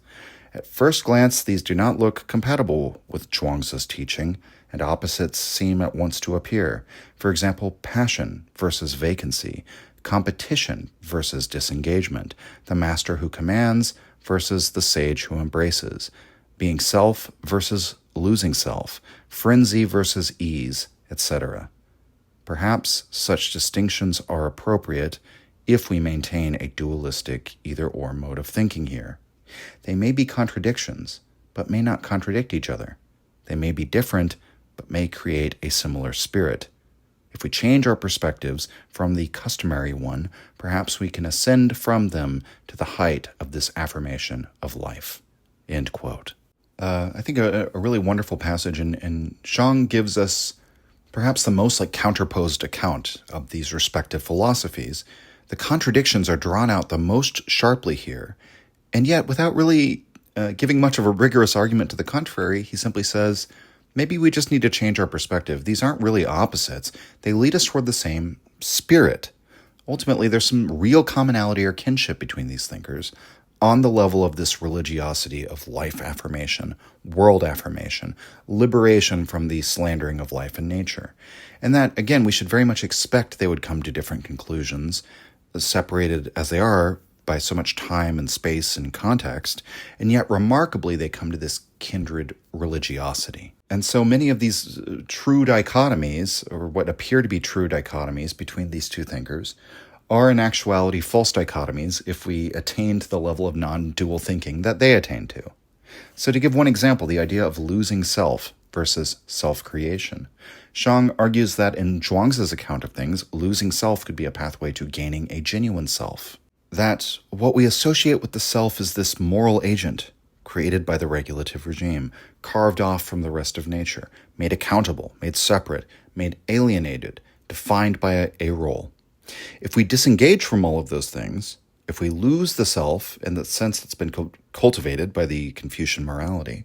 At first glance, these do not look compatible with Zhuangzi's teaching, and opposites seem at once to appear. For example, passion versus vacancy, competition versus disengagement, the master who commands versus the sage who embraces, being self versus losing self, frenzy versus ease, etc. Perhaps such distinctions are appropriate if we maintain a dualistic either-or mode of thinking here. They may be contradictions, but may not contradict each other. They may be different, but may create a similar spirit. If we change our perspectives from the customary one, perhaps we can ascend from them to the height of this affirmation of life. End quote. I think a really wonderful passage, and Shang gives us perhaps the most counterposed account of these respective philosophies. The contradictions are drawn out the most sharply here, and yet without really giving much of a rigorous argument to the contrary, he simply says, maybe we just need to change our perspective. These aren't really opposites. They lead us toward the same spirit. Ultimately, there's some real commonality or kinship between these thinkers on the level of this religiosity of life affirmation, world affirmation, liberation from the slandering of life and nature. And that, again, we should very much expect they would come to different conclusions, separated as they are by so much time and space and context, and yet remarkably they come to this kindred religiosity. And so many of these true dichotomies, or what appear to be true dichotomies between these two thinkers, are in actuality false dichotomies if we attain to the level of non-dual thinking that they attain to. So to give one example, the idea of losing self versus self-creation. Shang argues that in Zhuangzi's account of things, losing self could be a pathway to gaining a genuine self. That what we associate with the self is this moral agent created by the regulative regime, carved off from the rest of nature, made accountable, made separate, made alienated, defined by a role. If we disengage from all of those things, if we lose the self in the sense that's been cultivated by the Confucian morality,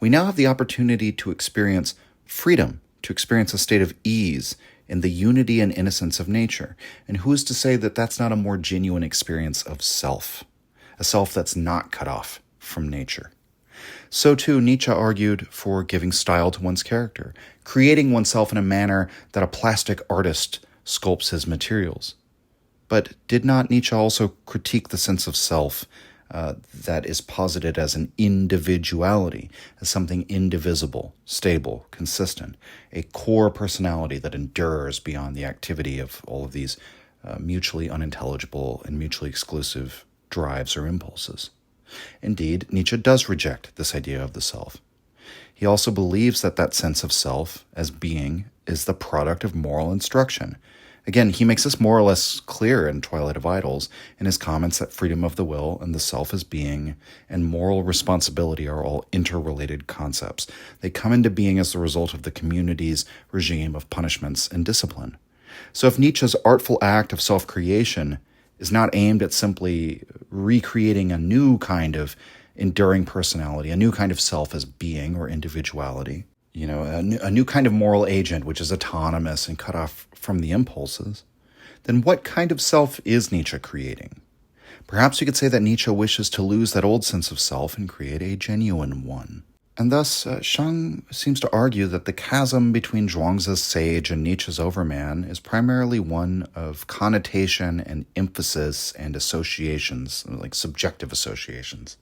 we now have the opportunity to experience freedom, to experience a state of ease in the unity and innocence of nature. And who is to say that that's not a more genuine experience of self, a self that's not cut off from nature? So too, Nietzsche argued for giving style to one's character, creating oneself in a manner that a plastic artist sculpts his materials. But did not Nietzsche also critique the sense of self that is posited as an individuality, as something indivisible, stable, consistent, a core personality that endures beyond the activity of all of these mutually unintelligible and mutually exclusive drives or impulses? Indeed, Nietzsche does reject this idea of the self. He also believes that that sense of self as being is the product of moral instruction. Again, he makes this more or less clear in Twilight of Idols in his comments that freedom of the will and the self as being and moral responsibility are all interrelated concepts. They come into being as the result of the community's regime of punishments and discipline. So if Nietzsche's artful act of self-creation is not aimed at simply recreating a new kind of enduring personality, a new kind of self as being or individuality, a new kind of moral agent which is autonomous and cut off from the impulses, then what kind of self is Nietzsche creating? Perhaps we could say that Nietzsche wishes to lose that old sense of self and create a genuine one. And thus, Shang seems to argue that the chasm between Zhuangzi's sage and Nietzsche's overman is primarily one of connotation and emphasis and associations, like subjective associations.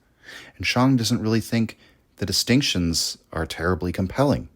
And Shang doesn't really think the distinctions are terribly compelling.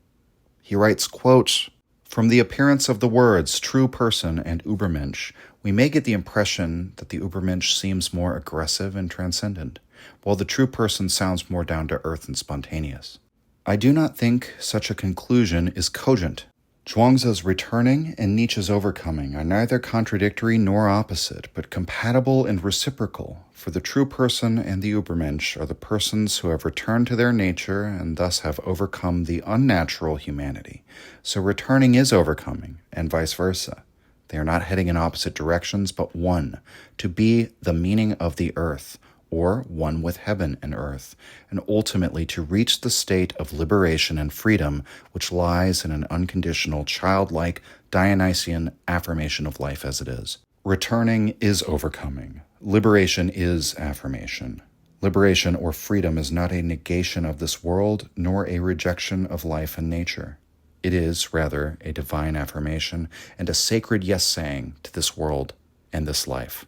He writes, quote, "From the appearance of the words true person and Ubermensch, we may get the impression that the Ubermensch seems more aggressive and transcendent, while the true person sounds more down to earth and spontaneous. I do not think such a conclusion is cogent. Zhuangzi's returning and Nietzsche's overcoming are neither contradictory nor opposite, but compatible and reciprocal, for the true person and the Ubermensch are the persons who have returned to their nature and thus have overcome the unnatural humanity. So returning is overcoming, and vice versa. They are not heading in opposite directions, but one, to be the meaning of the earth, or one with heaven and earth, and ultimately to reach the state of liberation and freedom which lies in an unconditional, childlike, Dionysian affirmation of life as it is. Returning is overcoming. Liberation is affirmation. Liberation or freedom is not a negation of this world, nor a rejection of life and nature. It is, rather, a divine affirmation and a sacred yes-saying to this world and this life."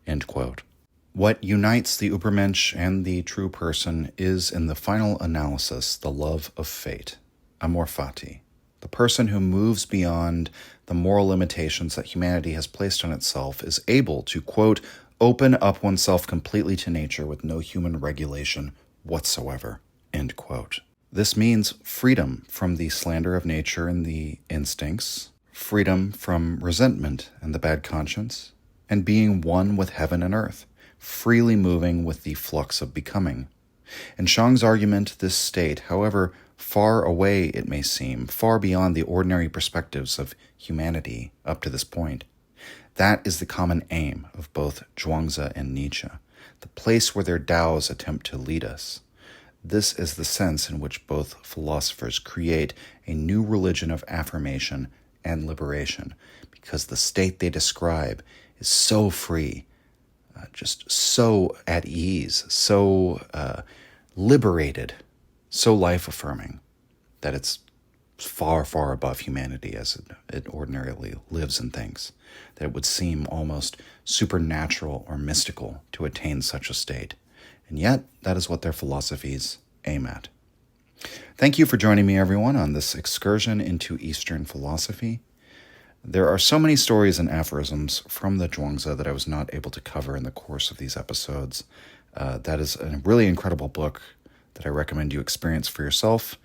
End quote. What unites the Ubermensch and the true person is, in the final analysis, the love of fate, amor fati, the person who moves beyond the moral limitations that humanity has placed on itself is able to, quote, "open up oneself completely to nature with no human regulation whatsoever," end quote. This means freedom from the slander of nature and the instincts, freedom from resentment and the bad conscience, and being one with heaven and earth, freely moving with the flux of becoming. In Shang's argument, this state, however far away it may seem, far beyond the ordinary perspectives of humanity up to this point, that is the common aim of both Zhuangzi and Nietzsche, the place where their Tao's attempt to lead us. This is the sense in which both philosophers create a new religion of affirmation and liberation, because the state they describe is so free, just so at ease, so liberated, so life-affirming, that it's far, far above humanity as it ordinarily lives and thinks, that it would seem almost supernatural or mystical to attain such a state. And yet, that is what their philosophies aim at. Thank you for joining me, everyone, on this excursion into Eastern philosophy. There are so many stories and aphorisms from the Zhuangzi that I was not able to cover in the course of these episodes. That is a really incredible book that I recommend you experience for yourself.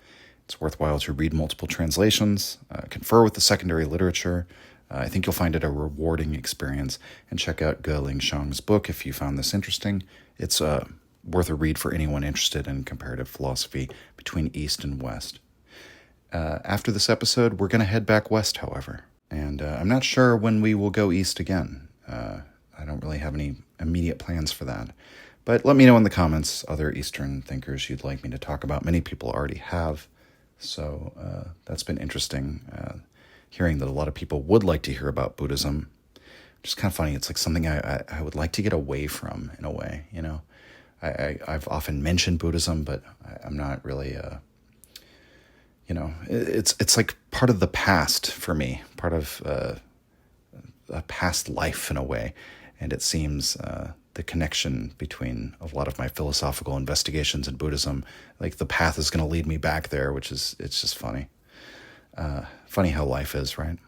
It's worthwhile to read multiple translations, confer with the secondary literature. I think you'll find it a rewarding experience. And check out Ge Ling Shang's book if you found this interesting. It's worth a read for anyone interested in comparative philosophy between East and West. After this episode, we're going to head back west, however. And I'm not sure when we will go east again. I don't really have any immediate plans for that. But let me know in the comments other Eastern thinkers you'd like me to talk about. Many people already have. So that's been interesting, hearing that a lot of people would like to hear about Buddhism. Just kind of funny. It's like something I would like to get away from in a way, you know. I've often mentioned Buddhism, but I'm not really, you know, it's like part of the past for me, part of a past life in a way. And it seems the connection between a lot of my philosophical investigations in Buddhism, like the path is going to lead me back there, it's just funny. Funny how life is, right?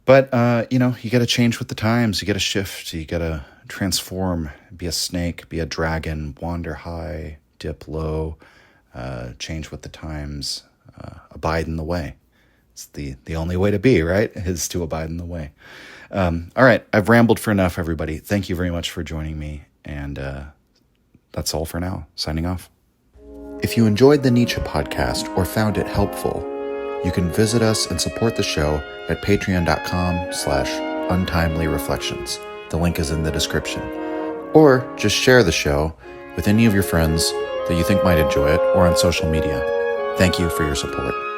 But, you know, you got to change with the times. You got to shift. You got to transform, be a snake, be a dragon, wander high, dip low, change with the times, abide in the way. It's the only way to be, right, is to abide in the way. All right, I've rambled for enough, everybody. Thank you very much for joining me, and that's all for now. Signing off. If you enjoyed the Nietzsche Podcast or found it helpful, you can visit us and support the show at patreon.com/untimely-reflections. The link is in the description. Or just share the show with any of your friends that you think might enjoy it or on social media. Thank you for your support.